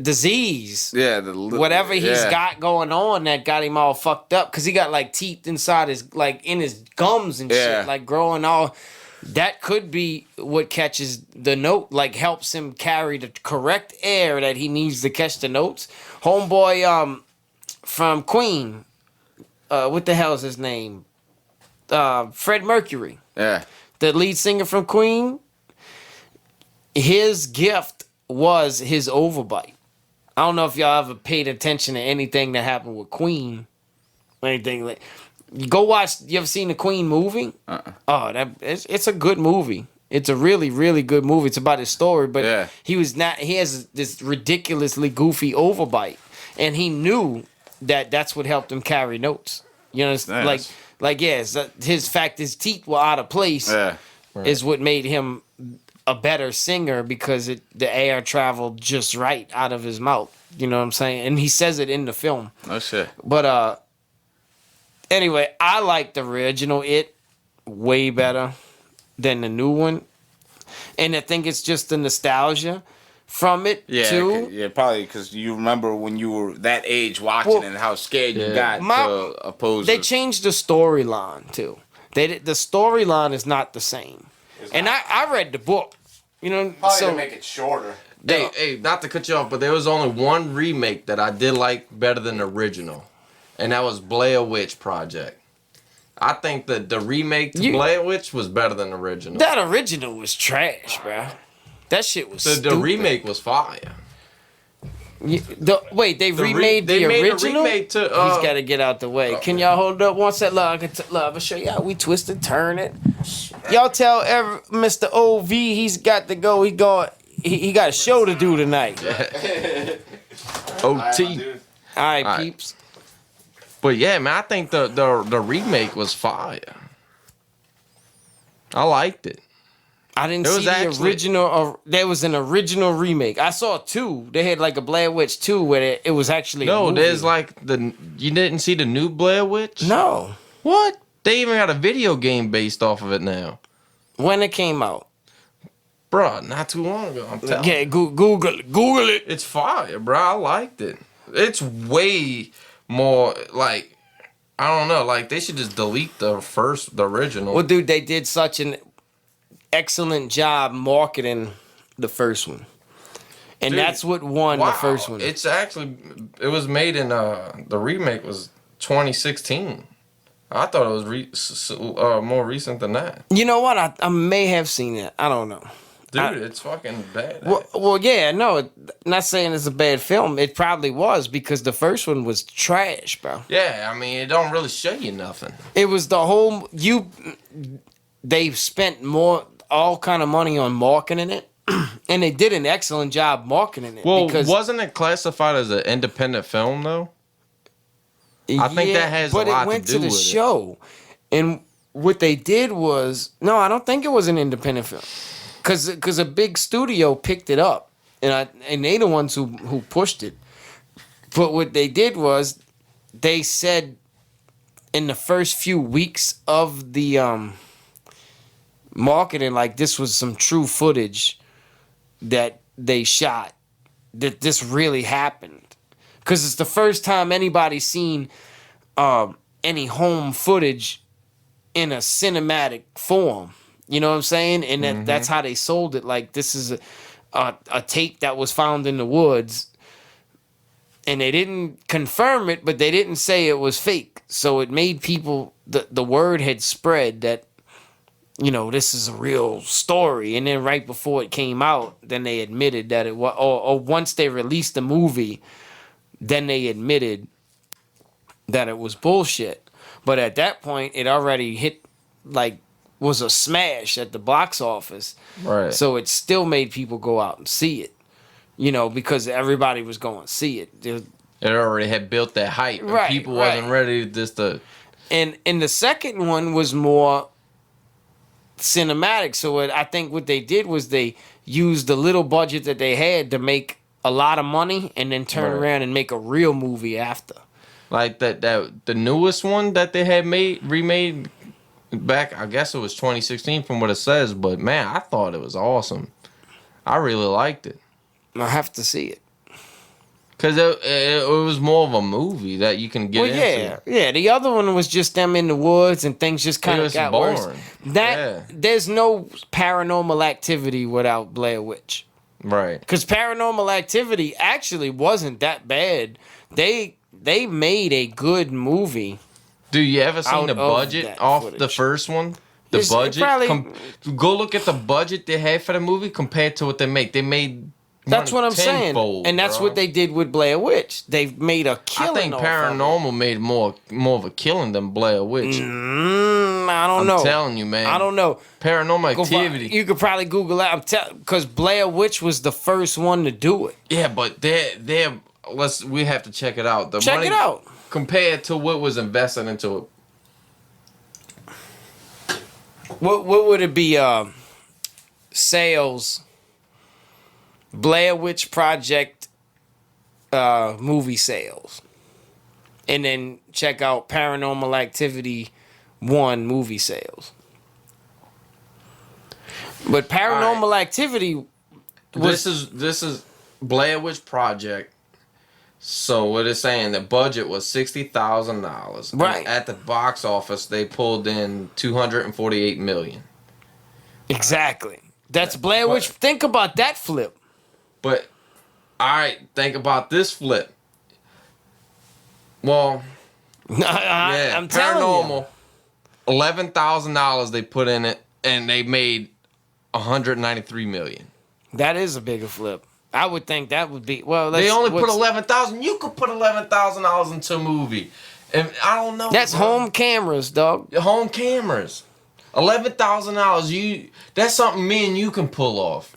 disease, Yeah, whatever he's got going on that got him all fucked up because he got like teeth inside his like in his gums and Yeah. shit, like growing all. That could be what catches the note, like helps him carry the correct air that he needs to catch the notes. Homeboy, from Queen, what the hell is his name? Fred Mercury, Yeah. the lead singer from Queen. His gift was his overbite. I don't know if y'all ever paid attention to anything that happened with Queen, or anything like. You go watch. You ever seen the Queen movie? Oh, it's a good movie. It's a really, really good movie. It's about his story, but Yeah. he has this ridiculously goofy overbite, and he knew that that's what helped him carry notes. You know, it's Nice. his teeth were out of place. Yeah. Is what made him a better singer because the air traveled just right out of his mouth. You know what I'm saying? And he says it in the film. No shit. But anyway, I like the original It way better than the new one. And I think it's just the nostalgia from it Yeah, too. yeah, probably because you remember when you were that age watching Well, and how scared you yeah. got to oppose. They changed the storyline too. The storyline is not the same. And I read the book. You know, so it shorter. Hey, not to cut you off, but there was only one remake that I did like better than the original, and that was Blair Witch Project. I think that the remake to Blair Witch was better than the original. that original was trash, bro. That shit was The stupid. remake was fire. Wait, they remade they the made a original? remake to, He's got to get out the way. Can y'all hold up one sec? Look, I'll show you how we twist and turn it. Y'all tell Mr. OV he's got to go. He got a show to do tonight. OT. All right, right. peeps. But yeah, man, I think the remake was fire. I liked it. I didn't There see was the actually- original. There was an original remake. I saw two. They had like a Blair Witch 2 where it was actually a No, movie. there's like you didn't see the new Blair Witch? No. What? They even got a video game based off of it now. When it came out. Bruh, not too long ago. I'm telling you. Yeah, Google it. It's fire, bro. I liked it. It's way more like I don't know. Like they should just delete the original. Well, dude, they did such an excellent job marketing the first one, and Dude, that's what won the first one. It's actually it was made in the remake was 2016. I thought it was more recent than that. You know what? I may have seen it. I don't know. Dude, it's fucking bad. Well, yeah, no. Not saying it's a bad film. It probably was because the first one was trash, bro. Yeah, I mean, it don't really show you nothing. It was the whole They spent all kind of money on marketing it, and they did an excellent job marketing it. Well, because, wasn't it classified as an independent film though? I think that has a lot to do But it went to the with it. show, and what they did was no, I don't think it was an independent film, because a big studio picked it up, and they the ones who pushed it. But what they did was, they said in the first few weeks of the marketing, like this was some true footage that they shot, that this really happened. Because it's the first time anybody's seen any home footage in a cinematic form. You know what I'm saying? And that's how they sold it. Like, this is a tape that was found in the woods. And they didn't confirm it, but they didn't say it was fake. So it made people, the word had spread that, you know, this is a real story. And then right before it came out, then they admitted that it was, or once they released the movie, then they admitted that it was bullshit. But at that point, it already hit, like, was a smash at the box office. Right. So it still made people go out and see it, you know, because everybody was going to see it. It already had built that hype. And Right, people right. wasn't ready just to... And the second one was more cinematic. So I think what they did was they used the little budget that they had to make a lot of money, and then turn around and make a real movie after. Like that the newest one that they had remade back, I guess it was 2016 from what it says, but man, I thought it was awesome. I really liked it. I have to see it. Cause it was more of a movie that you can get into. Yeah. The other one was just them in the woods and things just kind of got boring. worse. There's no Paranormal Activity without Blair Witch. Right. Because Paranormal Activity actually wasn't that bad. They made a good movie. Do you ever seen the Out of budget that off footage. the first one? The It's budget? probably- Go look at the budget they had for the movie compared to what they make. They made That's what I'm saying. tenfold, And that's bro. what they did with Blair Witch. They've made a I killing. think off of it. Paranormal made more of a killing than Blair Witch. I don't know. I'm telling you, man. I don't know. Paranormal Go Activity. You could probably Google that. Because Blair Witch was the first one to do it. Yeah, but we have to check it out. The Check money it out. compared to what was invested into it. What would it be? Sales. Blair Witch Project movie sales. And then check out Paranormal Activity 1 movie sales. But Paranormal Activity was... This is Blair Witch Project. So what it's saying, the budget was $60,000. Right. At the box office, they pulled in $248 million. Exactly. That's Blair Witch. Think about that flip. But all right, think about this flip. Well, yeah, I'm telling you. Paranormal, $11,000 they put in it, and they made $193 million. That is a bigger flip. I would think that would be They only put $11,000. You could put $11,000 into a movie, and I don't know. That's bro. home cameras, dog. Home cameras. $11,000. That's something me and you can pull off.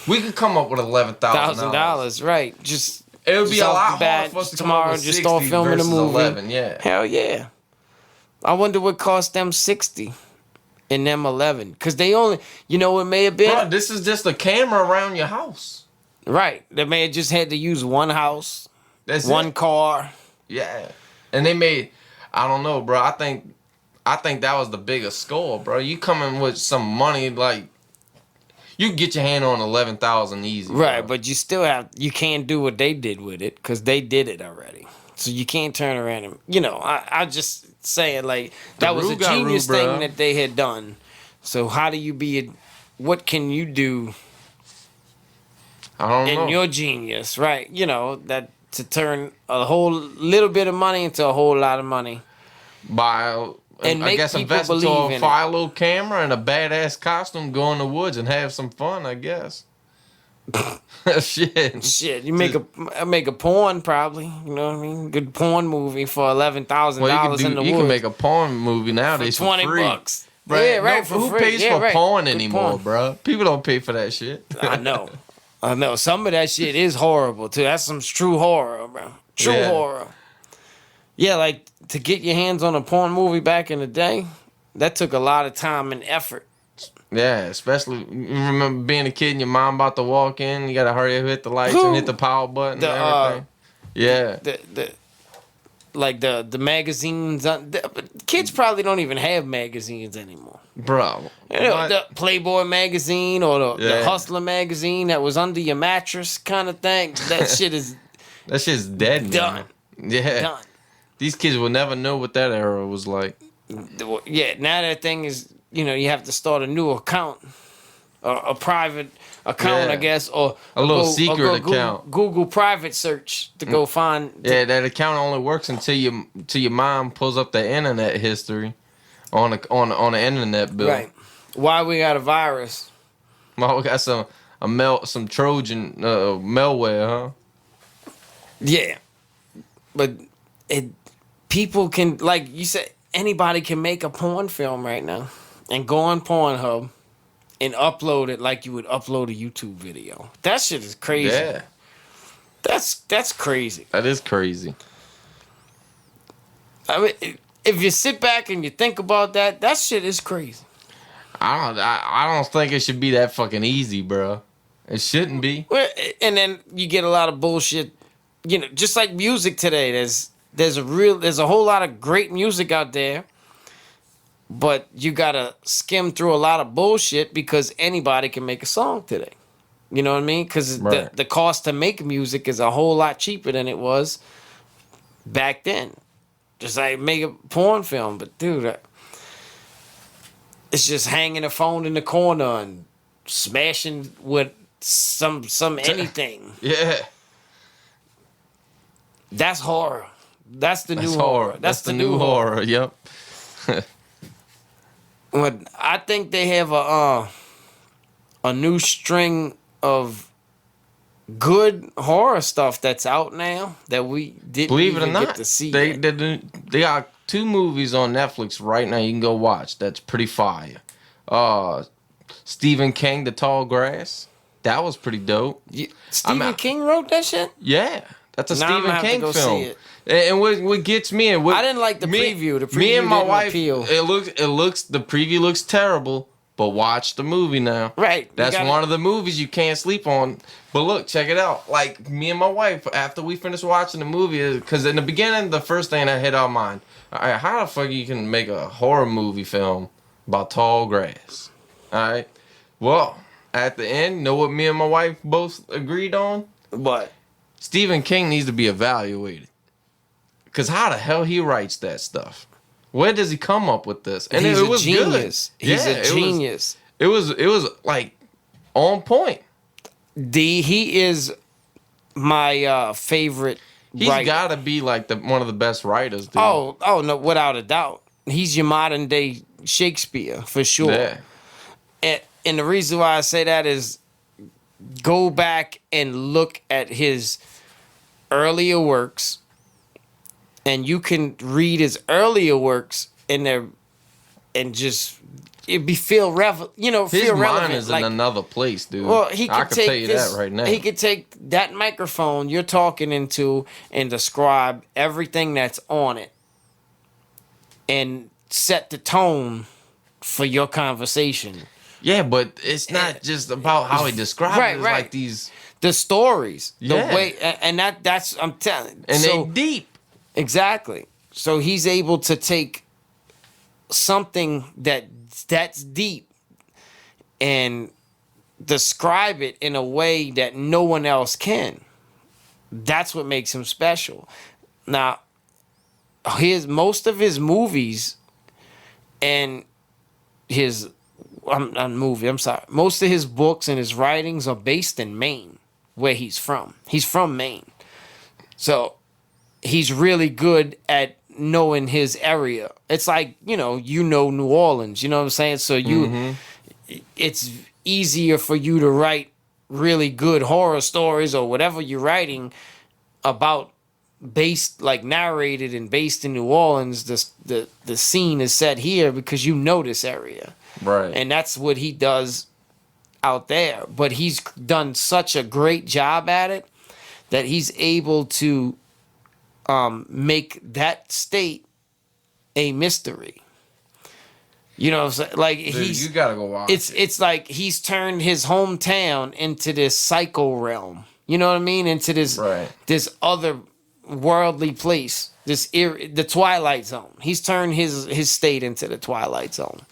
We could come up with $11,000. $1,000, right? Just It would be a off lot the hard bat, for us to tomorrow. come up with Just 60 start filming the versus movie. 11, yeah. Hell yeah. I wonder what cost them 60 and them 11, because they only, it may have been Bro, this is just a camera around your house. right. They may have just had to use one house, That's one it. car. Yeah, and they made. I don't know, bro. I think that was the biggest score, bro. You coming with some money like. You can get your hand on 11,000 easy. Right, bro. but you can't do what they did with it because they did it already. So you can't turn around and, I just saying like that was a genius thing that they had done. So how do you what can you do I don't know. in your genius, right? That to turn a whole little bit of money into a whole lot of money. And I make guess people invest into believe a in Philo camera and a badass costume, go in the woods and have some fun, I guess. Shit. You make a porn probably, you know what I mean? Good porn movie for $11,000 in the woods. You can make a porn movie nowadays for $20. for free. Bro, Yeah, right. Who free. pays Yeah, for right. porn Good anymore, porn. bro? People don't pay for that shit. I know. Some of that shit is horrible too. That's some true horror, bro. True horror. Yeah, like to get your hands on a porn movie back in the day, that took a lot of time and effort. Yeah, especially you remember being a kid and your mom about to walk in, you gotta hurry up, hit the lights and hit the power button and everything. The magazines. Kids probably don't even have magazines anymore. Bro. The Playboy magazine or the Yeah. Hustler magazine that was under your mattress kind of thing. That shit is That shit's dead done. now. Yeah. Done. These kids will never know what that era was like. Yeah, now that thing is, you have to start a new account, a private account, I guess, or A little go secret Google, account. Google private search to go find. Yeah, that account only works until your mom pulls up the internet history on the internet bill. Right. Why we got a virus? Well, we got some Trojan malware, huh? Yeah, but people can, like you said, anybody can make a porn film right now and go on Pornhub and upload it like you would upload a YouTube video. That shit is crazy. Yeah. That's crazy. That is crazy. I mean, if you sit back and you think about that, that shit is crazy. I don't think it should be that fucking easy, bro. It shouldn't be. Well, and then you get a lot of bullshit. You know, just like music today. There's a whole lot of great music out there, but you gotta skim through a lot of bullshit because anybody can make a song today. You know what I mean? Because Right. the cost to make music is a whole lot cheaper than it was back then. Just like make a porn film, but dude, it's just hanging a phone in the corner and smashing with some anything. Yeah. That's horror. That's the That's new horror. That's the new horror. Yep. But I think they have a new string of good horror stuff that's out now that we didn't Believe it or even not, get to see. they yet. they got 2 movies on Netflix right now. You can go watch. That's pretty fire. Stephen King, The Tall Grass. That was pretty dope. Stephen King wrote that shit? Yeah, that's a Now I'm Stephen gonna have to King go film. see it. And what gets me and what I didn't like the preview. The me and preview my didn't wife, appeal. it looks the preview looks terrible, but watch the movie now. Right. That's one of the movies you can't sleep on. But look, check it out. Like me and my wife, after we finished watching the movie, because in the beginning, the first thing that hit our mind, all right, how the fuck you can make a horror movie film about tall grass? All right. Well, at the end, know what me and my wife both agreed on? But Stephen King needs to be evaluated. Because how the hell he writes that stuff? Where does he come up with this? And he's it a was genius. good. He's Yeah, a genius. It was like on point. He is my favorite He's writer. got to be like one of the best writers, dude. Oh no, without a doubt. He's your modern day Shakespeare for sure. Yeah. And the reason why I say that is go back and look at his earlier works, and you can read his earlier works in there and just feel His relevant. mind is like, in another place, dude. well, he could I can take tell you this, that right now. He could take that microphone you're talking into and describe everything that's on it and set the tone for your conversation. Yeah, but it's not just about how he describes Right, it. It's right. like these, The stories, the Yeah. way, and that's I'm telling. and so, they deep. exactly. So he's able to take something that's deep and describe it in a way that no one else can. That's what makes him special. Now, most of his movies and his most of his books and his writings are based in Maine, where he's from. He's from Maine. So he's really good at knowing his area. It's like, New Orleans, you know what I'm saying? So it's easier for you to write really good horror stories or whatever you're writing about narrated and based in New Orleans. The scene is set here because you know this area. Right. And that's what he does out there. But he's done such a great job at it that he's able to make that state a mystery. You know what I'm saying? Like, Dude, you gotta go watch it. it's like he's turned his hometown into this psycho realm. You know what I mean? Into this this other worldly place. The Twilight Zone. He's turned his state into the Twilight Zone.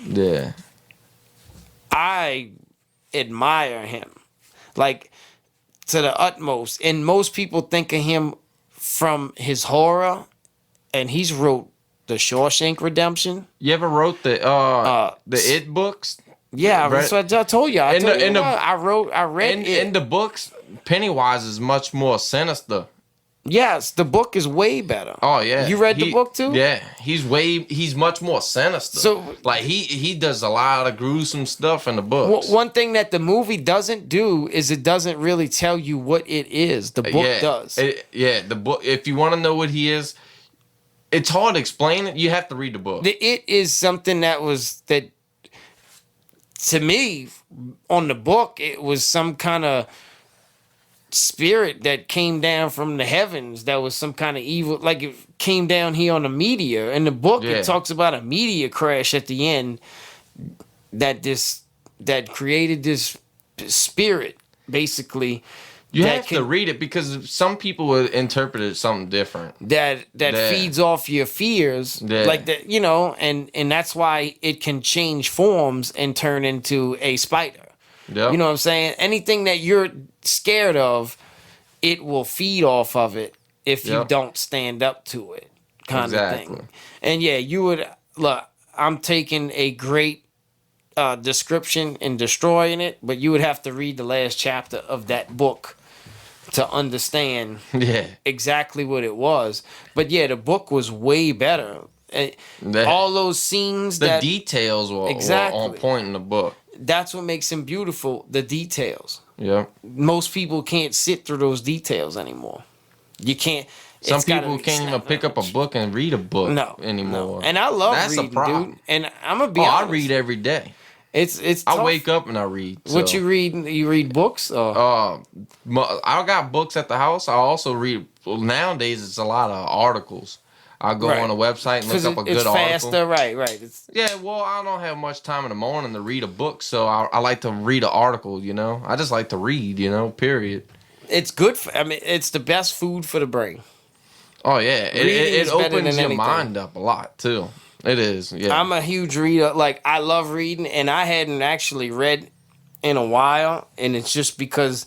Yeah. I admire him, like, to the utmost. And most people think of him from his horror, and he's wrote The Shawshank Redemption. You ever wrote the It books? Yeah, that's what I told you. I read it. In the books, Pennywise is much more sinister. Yes, the book is way better. Oh yeah, You read the book too? Yeah, he's much more sinister. So, like he does a lot of gruesome stuff in the books. One thing that the movie doesn't do is it doesn't really tell you what it is. The book does. The book. If you want to know what he is, it's hard to explain it. You have to read the book. It is something that to me, on the book, it was some kind of spirit that came down from the heavens that was some kind of evil, like it came down here on a meteor. In the book, it talks about a meteor crash at the end that created this spirit, basically. You that have to read it because some people would interpret it something different. that Yeah. feeds off your fears, Yeah. like that, and that's why it can change forms and turn into a spider. Yep. You know what I'm saying? Anything that you're scared of, it will feed off of it if you Yep. don't stand up to it, kind of Exactly. thing. And yeah, you would look. I'm taking a great description and destroying it, but you would have to read the last chapter of that book to understand Yeah. exactly what it was. But yeah, the book was way better. All those scenes The that details were Exactly. on point in the book. that's what makes him beautiful. The details. Yeah. Most people can't sit through those details anymore. You can't. Some it's gotta people be can't even pick up a book and read a book no anymore. No. And I love That's a reading, problem. dude. And I'm gonna be Oh, honest. I read every day. It's I tough. wake up and I read. What so. you read? You read books? Or? I got books at the house. I also read. Well, nowadays, it's a lot of articles. I go Right. on a website and look 'Cause up a it's good article. faster, right? It's Yeah, well, I don't have much time in the morning to read a book, so I like to read an article. I just like to read. Period. it's good. I mean, it's the best food for the brain. Oh yeah, Reading it is better opens than your anything. mind up a lot too. It is. Yeah. I'm a huge reader. Like, I love reading, and I hadn't actually read in a while, and it's just because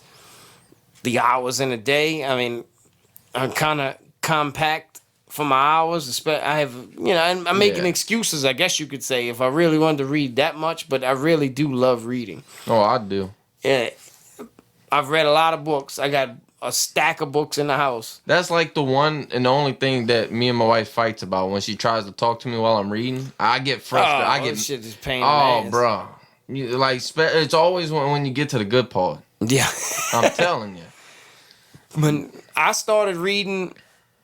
the hours in a day. I mean, I'm kind of compact for my hours. I have, I'm making Yeah. excuses, I guess you could say, if I really wanted to read that much, but I really do love reading. Oh, I do. Yeah, I've read a lot of books. I got a stack of books in the house. That's like the one and the only thing that me and my wife fights about when she tries to talk to me while I'm reading. I get frustrated. I get this shit is pain in the ass. bro. It's always when you get to the good part. Yeah. I'm telling you. When I started reading,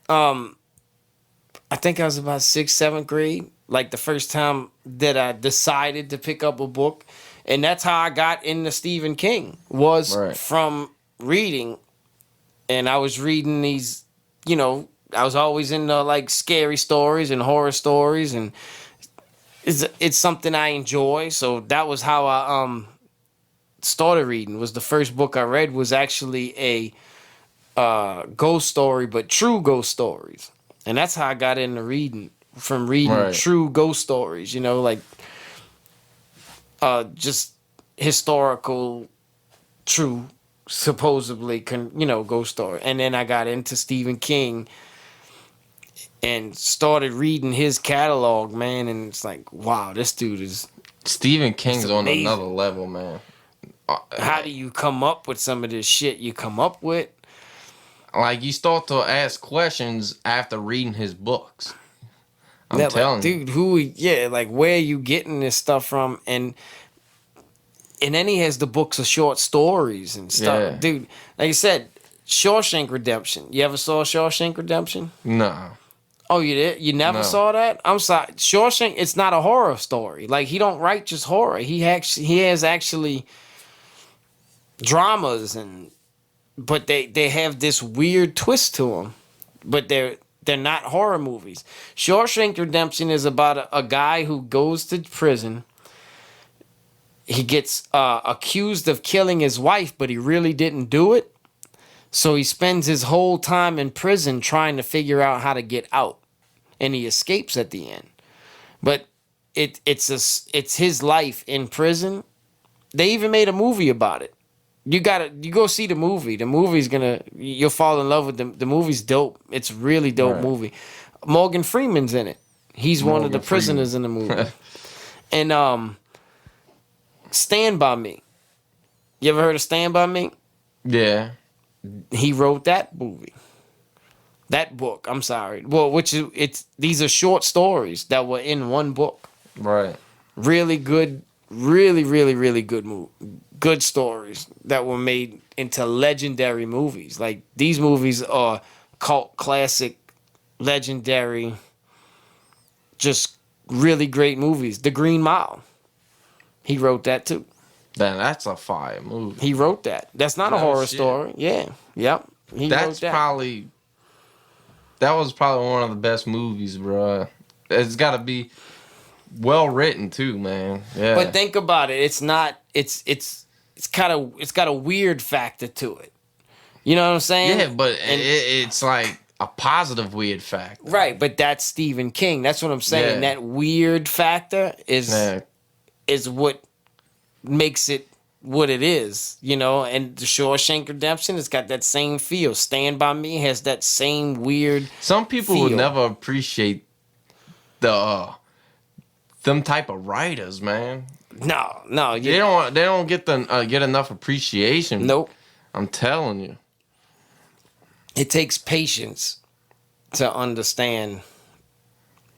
I think I was about 6th, 7th grade. Like the first time that I decided to pick up a book. And that's how I got into Stephen King, was Right. from reading. And I was reading these, I was always into like scary stories and horror stories, and it's something I enjoy. So that was how I started reading. Was the first book I read was actually a ghost story, but true ghost stories. And that's how I got into reading, from reading Right. true ghost stories, like just historical, true, supposedly, ghost story. And then I got into Stephen King and started reading his catalog, man. And it's like, wow, this dude is. Stephen King's on amazing. another level, man. How do you come up with some of this shit you come up with? Like, you start to ask questions after reading his books. I'm Yeah, telling dude, you. like where are you getting this stuff from? And then he has the books of short stories and stuff. Yeah. Dude, like you said, Shawshank Redemption. You ever saw Shawshank Redemption? No. Oh, you did? You never No. saw that? I'm sorry. Shawshank, it's not a horror story. Like, he don't write just horror. He has actually dramas, but they have this weird twist to them. But they're not horror movies. Shawshank Redemption is about a guy who goes to prison. He gets accused of killing his wife, but he really didn't do it. So he spends his whole time in prison trying to figure out how to get out. And he escapes at the end. But it's his life in prison. They even made a movie about it. You go see the movie. The movie's you'll fall in love with them. The movie's dope. It's a really dope Right. movie. Morgan Freeman's in it. He's one of the Morgan prisoners in the movie. And Stand By Me. You ever heard of Stand By Me? Yeah. He wrote that movie. That book, I'm sorry. Well, these are short stories that were in one book. Right. Really good, really, really, really good good stories that were made into legendary movies. Like, these movies are cult classic, legendary, just really great movies. The Green Mile. He wrote that too. Then that's a fire movie. He wrote that. That's not a No horror shit. story. Yeah. Yep. He That's wrote that. that was probably one of the best movies, bro. It's got to be well written too, man. Yeah. But think about it. It's not. It's got a weird factor to it. You know what I'm saying? yeah, but it's like a positive weird factor. Right, but that's Stephen King. That's what I'm saying. Yeah. That weird factor Yeah. is what makes it what it is, you know. And the Shawshank Redemption, it's got that same feel. Stand By Me has that same weird. Some people will feel. never appreciate them type of writers, man. No, They don't get get enough appreciation. nope. I'm telling you. It takes patience to understand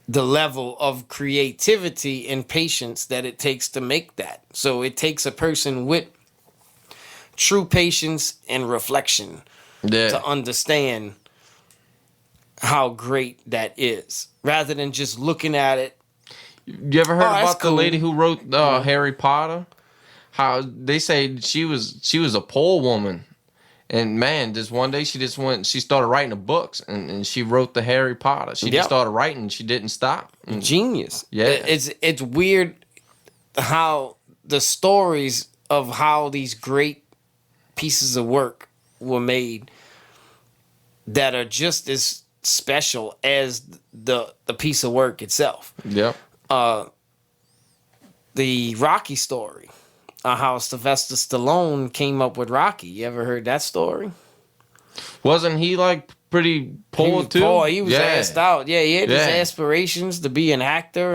the level of creativity and patience that it takes to make that. So it takes a person with true patience and reflection Yeah. to understand how great that is, rather than just looking at it. You ever heard that's about the cool. lady who wrote Harry Potter? How they say she was a poor woman, and man, just one day she started writing the books, and she wrote the Harry Potter. She Yep. just started writing. She didn't stop. And Genius. Yeah. It's weird how the stories of how these great pieces of work were made that are just as special as the piece of work itself. Yep. The Rocky story, how Sylvester Stallone came up with Rocky. You ever heard that story? Wasn't he like pretty poor He was too? poor. He was asked out. Yeah, he had his Yeah. aspirations to be an actor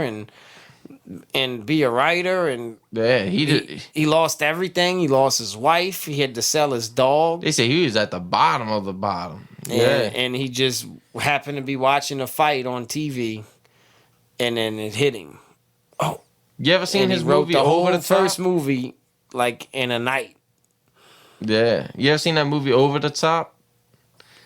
and be a writer, and Yeah, he did. he lost everything. He lost his wife. He had to sell his dog. They say he was at the bottom of the bottom. And he just happened to be watching a fight on TV, and then it hit him. Oh, You ever seen and his he wrote movie the whole Over the first Top? movie like in a night. Yeah. You ever seen that movie Over the Top?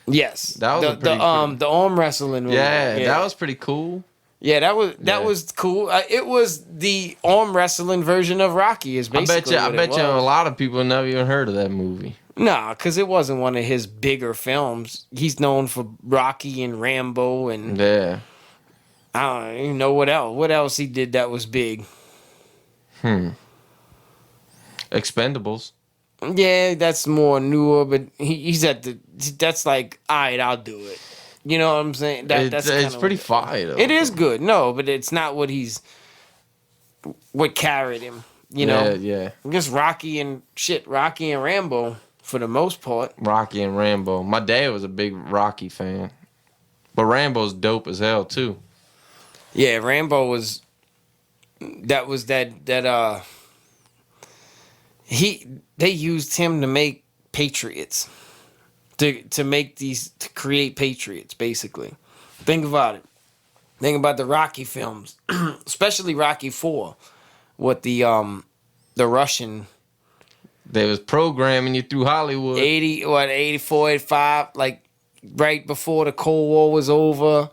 Yes, That was a pretty the arm wrestling movie. Yeah, that was pretty cool. Yeah, that Yeah. was cool. It was the arm wrestling version of Rocky. Is basically I what bet it you a was. lot of people never even heard of that movie. Nah, because it wasn't one of his bigger films. He's known for Rocky and Rambo, and Yeah. I don't even know what else. What else he did that was big? Expendables. Yeah, that's more newer, but he's at the. That's like, all right, I'll do it. You know what I'm saying? It's kinda pretty what- fire though. It is good, no, but it's not what carried him. You know, Yeah. just Rocky and Rambo for the most part. Rocky and Rambo. My dad was a big Rocky fan. But Rambo's dope as hell too. Yeah, Rambo was. That was that. They used him to make Patriots, to create Patriots. Basically, think about it. Think about the Rocky films, especially Rocky 4, with the Russian They was programming you through Hollywood. 84, 85, like right before the Cold War was over.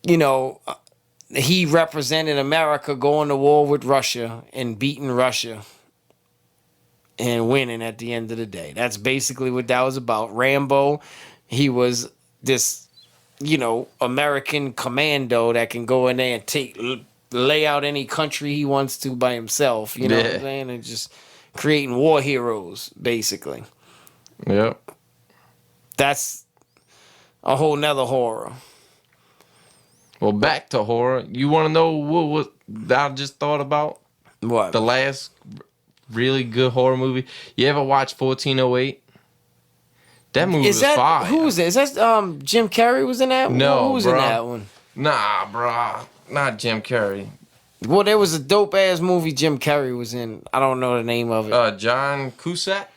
You know, he represented America going to war with Russia and beating Russia and winning at the end of the day. That's basically what that was about. Rambo, he was this, American commando that can go in there and lay out any country he wants to by himself. You know what I'm saying? And just creating war heroes, basically. Yep. That's a whole nother horror. Well, back to horror. You want to know what I just thought about? What? The last really good horror movie. You ever watch 1408? That movie was fire. Who was it? Is that Jim Carrey was in that? No, who was bro. in that one? Nah, bruh. Not Jim Carrey. Well, there was a dope ass movie Jim Carrey was in. I don't know the name of it. John Cusack?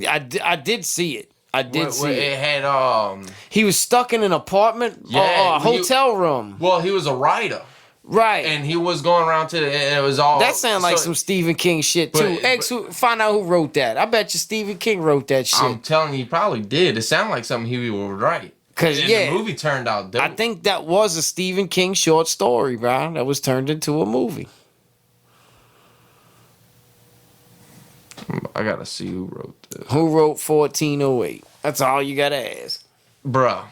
I did see it. I did see it. It had He was stuck in an apartment, Yeah, a hotel room. well, he was a writer. Right. And he was going around and it was all That sounds like so- some Stephen King shit too. Find out who wrote that. I bet you Stephen King wrote that shit. I'm telling you, he probably did. It sounded like something he would write. 'Cause, And yeah, the movie turned out dope. I think that was a Stephen King short story, bro. That was turned into a movie. I gotta see who wrote this. Who wrote 1408? That's all you gotta ask. Bruh.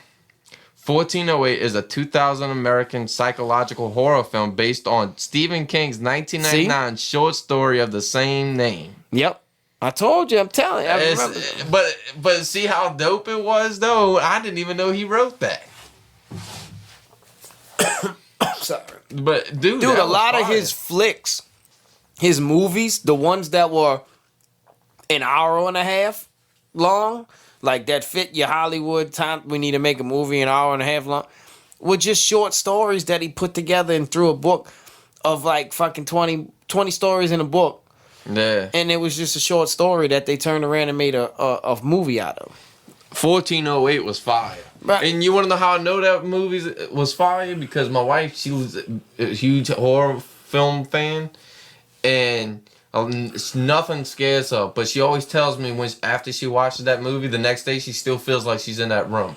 1408 is a 2000 American psychological horror film based on Stephen King's 1999 short story of the same name. Yep. I told you. I'm telling you. I remember. But see how dope it was, though? I didn't even know he wrote that. Sorry. But, dude, a lot of his flicks, his movies, the ones that were an hour and a half long, like that fit your Hollywood time, we need to make a movie an hour and a half long, were just short stories that he put together and threw a book of like fucking 20 stories in a book. Yeah. And it was just a short story that they turned around and made a movie out of. 1408 was fire. Right. And you want to know how I know that movie was fire? Because my wife, she was a huge horror film fan. And nothing scares her. But she always tells me after she watches that movie, the next day she still feels like she's in that room.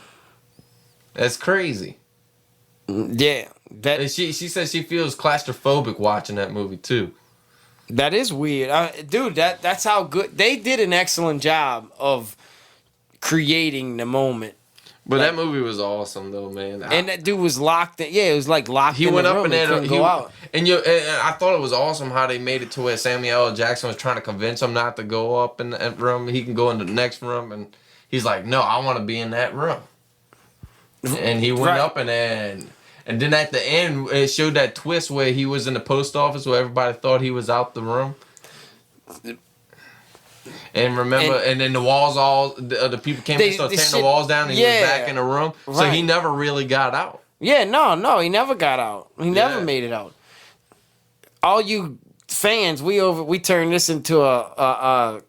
That's crazy. Yeah. And she says she feels claustrophobic watching that movie too. That is weird. Dude, that's how good... They did an excellent job of creating the moment. But that movie was awesome, though, man. And that dude was locked in... Yeah, it was like locked in the room. He went up in there... He couldn't go out. And I thought it was awesome how they made it to where Samuel L. Jackson was trying to convince him not to go up in that room. He can go in the next room. And he's like, no, I want to be in that room. And he went up in there and then at the end, it showed that twist where he was in the post office where everybody thought he was out the room. And remember, and then the walls the people came and started tearing the walls down and he was back in the room. Right. So he never really got out. Yeah, no, he never got out. He never made it out. All you fans, we turned this into a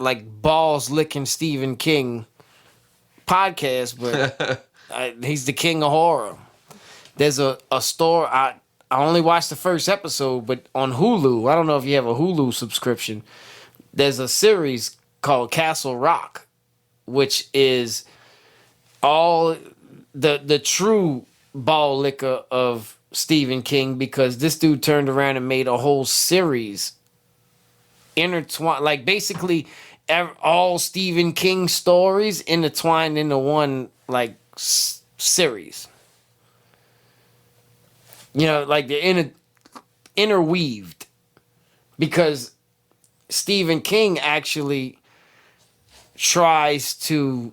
like balls licking Stephen King podcast, but he's the king of horror. There's a store, I only watched the first episode, but on Hulu, I don't know if you have a Hulu subscription, there's a series called Castle Rock, which is all the true ball liquor of Stephen King, because this dude turned around and made a whole series intertwined, like basically all Stephen King stories intertwined into one like series. You know, like they're interweaved, because Stephen King actually tries to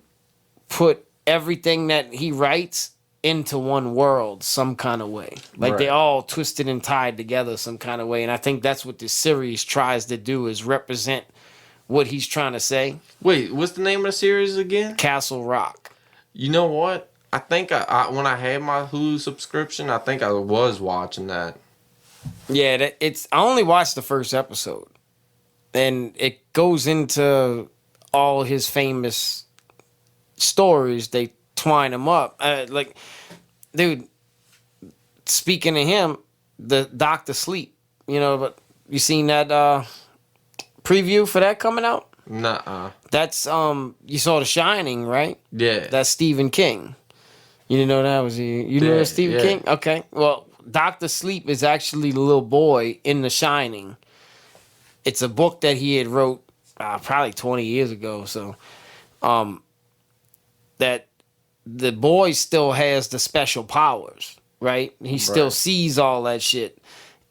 put everything that he writes into one world some kind of way. Like they're all twisted and tied together some kind of way. And I think that's what this series tries to do, is represent what he's trying to say. Wait, what's the name of the series again? Castle Rock. You know what? I think I when I had my Hulu subscription, I think I was watching that. Yeah, I only watched the first episode. And it goes into all his famous stories. They twine them up. Like, dude, speaking of him, the Dr. Sleep, you know, but you seen that preview for that coming out? Nuh-uh. That's, you saw The Shining, right? Yeah. That's Stephen King. You didn't know that was you know that Stephen King? Okay. Well, Dr. Sleep is actually the little boy in The Shining. It's a book that he had wrote probably 20 years ago. So, that the boy still has the special powers, right? He still sees all that shit.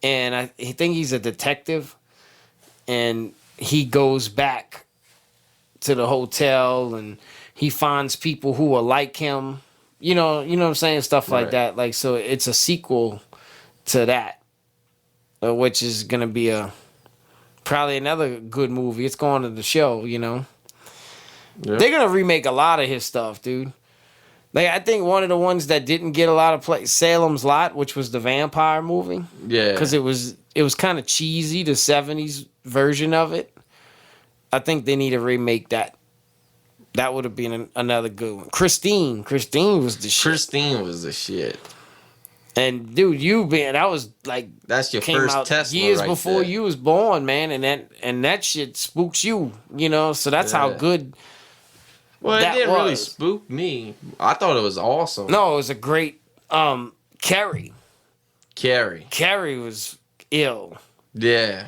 And I think he's a detective. And he goes back to the hotel and he finds people who are like him. You know what I'm saying? Stuff like that. Like, so it's a sequel to that, which is going to be probably another good movie. It's going to the show, you know. Yep. They're going to remake a lot of his stuff, dude. Like, I think one of the ones that didn't get a lot of play, Salem's Lot, which was the vampire movie. Yeah. Because it was kind of cheesy, the 70s version of it. I think they need to remake that. That would have been another good one. Christine was the shit. Christine was the shit. And dude, that was like, that's your first Tesla years right before there. You was born, man, and that shit spooks you, you know. So that's how good. Well, it didn't really spook me. I thought it was awesome. No, it was a great. Carrie was ill. Yeah,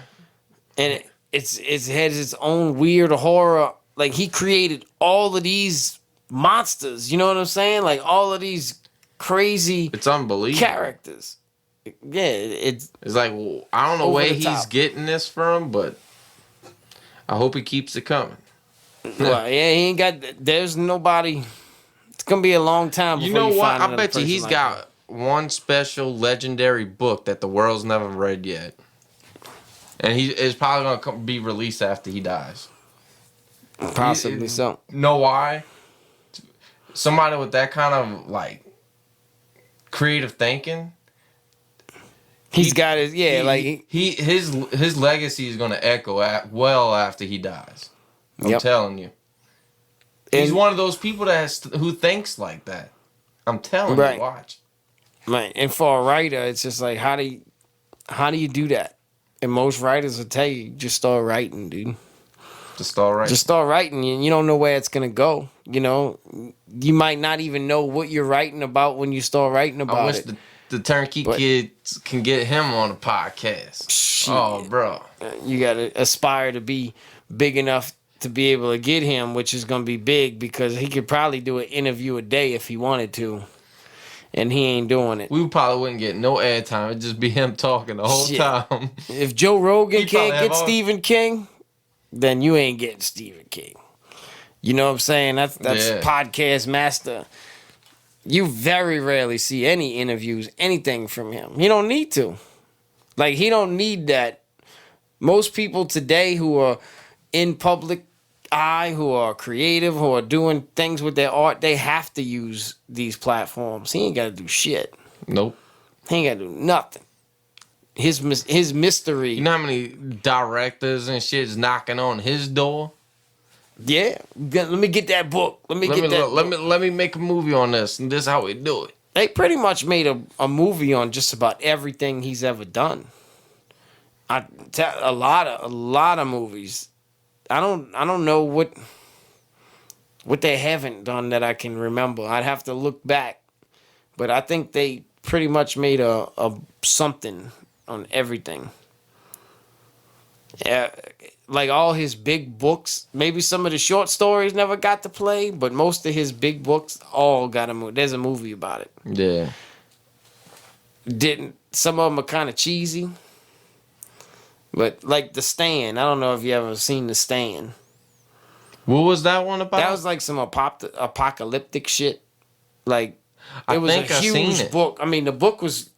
and it had its own weird horror. Like, he created all of these monsters, you know what I'm saying? Like, all of these crazy It's unbelievable. characters. Yeah, it's It's like, well, I don't know Over where the he's top. getting this from, but I hope he keeps it coming. well, yeah, he ain't got. There's nobody. It's gonna be a long time before You know what? find I another bet you person he's like got one special legendary book that the world's never read yet. And he is probably going to be released after he dies. that. Possibly so. Know why? Somebody with that kind of like creative thinking. He's got his His legacy is going to echo well after he dies. I'm Yep. telling you. He's And- one of those people who thinks like that. I'm telling Right. you, watch. Right. And for a writer, it's just like how do you do that? And most writers will tell you just start writing, dude. Just all right. Just start writing, and you don't know where it's gonna go. You know, you might not even know what you're writing about when you start writing about I wish it. the Turnkey But- Kids can get him on a podcast. Shit. Oh, bro. You gotta aspire to be big enough to be able to get him, which is gonna be big because he could probably do an interview a day if he wanted to, and he ain't doing it. We probably wouldn't get no airtime. It'd just be him talking the whole Shit. time. If Joe Rogan He probably can't have get all- Stephen King, then you ain't getting Stephen King. You know what I'm saying? That's Yeah. podcast master. You very rarely see any interviews, anything from him. He don't need to. Like, he don't need that. Most people today who are in public eye, who are creative, who are doing things with their art, they have to use these platforms. He ain't got to do shit. Nope. He ain't got to do nothing. His mystery. You know how many directors and shit is knocking on his door? Yeah, let me get that book. Let me Let me make a movie on this, and this is how we do it. They pretty much made a movie on just about everything he's ever done. A lot of movies. I don't know what they haven't done that I can remember. I'd have to look back, but I think they pretty much made a something on everything. Yeah, like all his big books. Maybe some of the short stories never got to play, but most of his big books all got a movie. There's a movie about it. Yeah. Didn't some of them are kind of cheesy, but like The Stand. I don't know if you ever seen The Stand. What was that one about? That was like some apocalyptic shit. Like I it was think a I seen huge it. book. I mean, the book was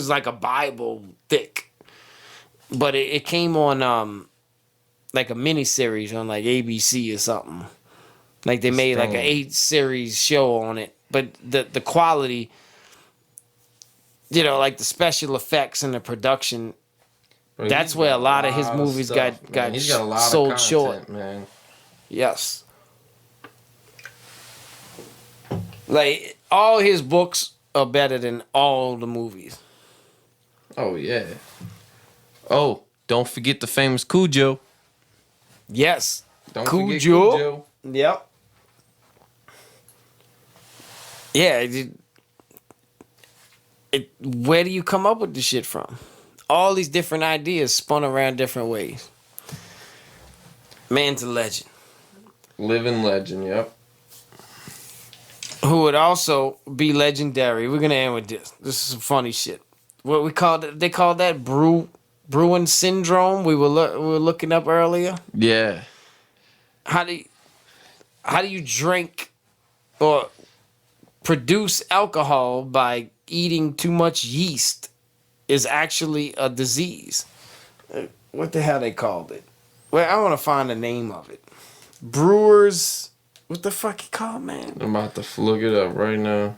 like a Bible thick, but it came on like a mini series on like ABC or something. Like they made like an 8-series show on it, but the quality, you know, like the special effects and the production. Bro, That's he's where a got lot of his lot movies stuff, got man. He's got a lot sold of content, short. man. Yes. Like all his books are better than all the movies. Oh yeah. Oh, don't forget the famous Cujo. Yes. Don't forget Cujo. Cujo. Yep. Yeah. Where do you come up with this shit from? All these different ideas spun around different ways. Man's a legend. Living legend, yep. Who would also be legendary. We're gonna end with this. This is some funny shit. What we called it? They call that Bruin syndrome. We were looking up earlier. Yeah. How do you drink or produce alcohol by eating too much yeast? Is actually a disease. What the hell they called it? Well, I want to find the name of it. Brewers. What the fuck he called, man? I'm about to look it up right now.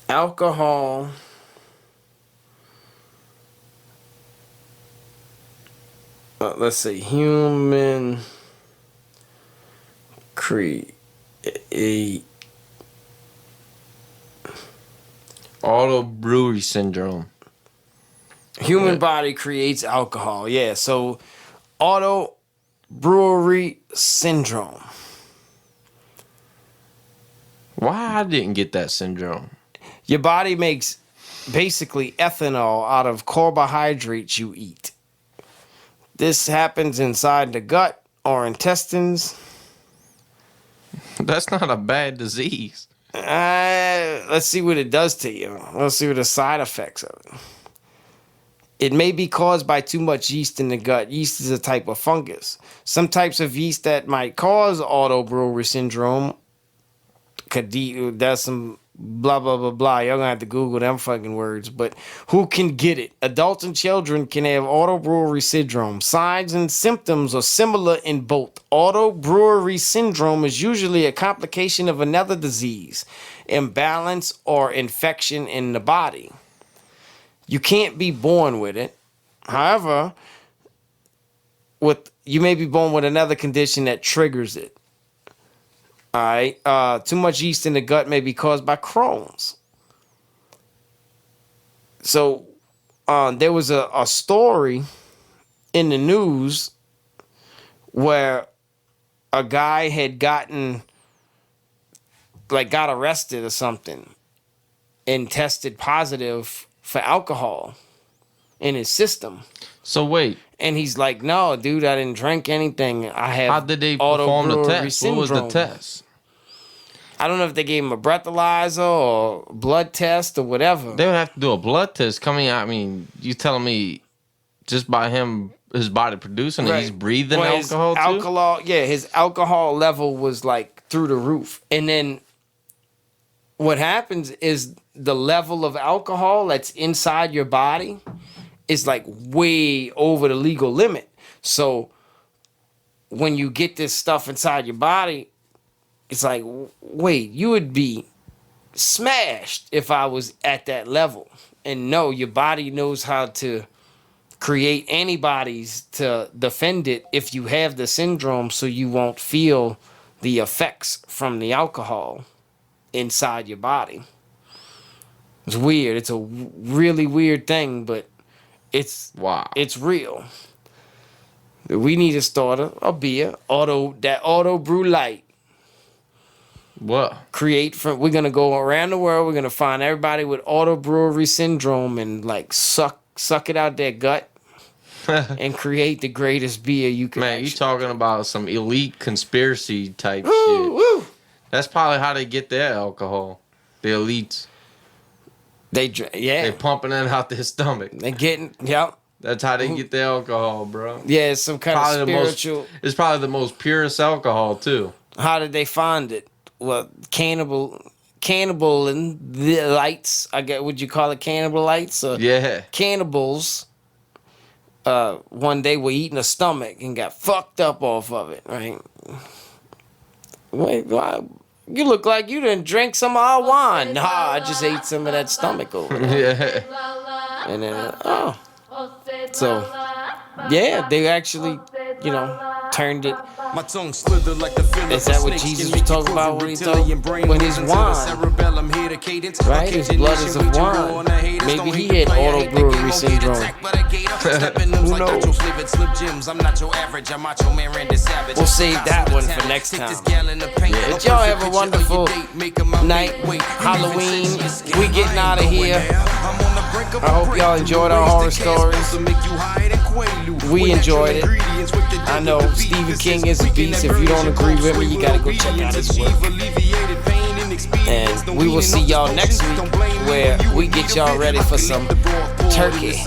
Alcohol. Let's see. Human create Auto brewery syndrome. human body creates alcohol. Yeah, so auto brewery syndrome. Why I didn't get that syndrome? Your body makes basically ethanol out of carbohydrates you eat. This happens inside the gut or intestines. That's not a bad disease. Let's see what it does to you. Let's see what the side effects of it. It may be caused by too much yeast in the gut. Yeast is a type of fungus. Some types of yeast that might cause auto-brewery syndrome, that's some blah, blah, blah, blah. Y'all gonna have to Google them fucking words. But who can get it? Adults and children can have auto-brewery syndrome. Signs and symptoms are similar in both. Auto-brewery syndrome is usually a complication of another disease, imbalance, or infection in the body. You can't be born with it. However, you may be born with another condition that triggers it. All right. Too much yeast in the gut may be caused by Crohn's. So there was a story in the news where a guy had got arrested or something and tested positive for alcohol in his system. So wait. And he's like, no, dude, I didn't drink anything. I have How did they perform the test? syndrome. What was the test? I don't know if they gave him a breathalyzer or blood test or whatever. They would have to do a blood test coming out. I mean, you telling me just by his body producing it, he's breathing alcohol too? His alcohol level was like through the roof. And then what happens is the level of alcohol that's inside your body is like way over the legal limit. So when you get this stuff inside your body, it's like, wait, you would be smashed if I was at that level. And no, your body knows how to create antibodies to defend it if you have the syndrome, so you won't feel the effects from the alcohol inside your body. It's weird. It's a really weird thing, but it's real. We need to start a beer, auto brew light. What? We're gonna go around the world. We're gonna find everybody with auto brewery syndrome and like suck it out their gut and create the greatest beer you can. Man, you talking about some elite conspiracy type shit. Woo. That's probably how they get their alcohol. The elites. They're pumping it out their stomach. They're getting, yep. That's how they get their alcohol, bro. Yeah, it's some kind probably of spiritual. It's probably the most purest alcohol too. How did they find it? Well, cannibal and the lights. I get. Would you call it cannibal lights? Yeah. Cannibals. One day were eating a stomach and got fucked up off of it. Right. Wait, you look like you didn't drink some of our wine. Nah, I just ate some of that stomach over there. Yeah. And then so yeah, they actually, turned it. My tongue slithered like the fin Is that what Jesus was talking about when he told when his wine? Right? His blood is of wine. Maybe he had auto brewery syndrome. Who knows? We'll save that one for next time. But y'all have a wonderful night. Halloween. We getting out of here. I hope y'all enjoyed our horror stories. We enjoyed it. I know Stephen King is a beast. If you don't agree with me, you gotta go check out his work. And we will see y'all next week, where we get y'all ready for some turkey.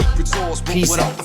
Peace out.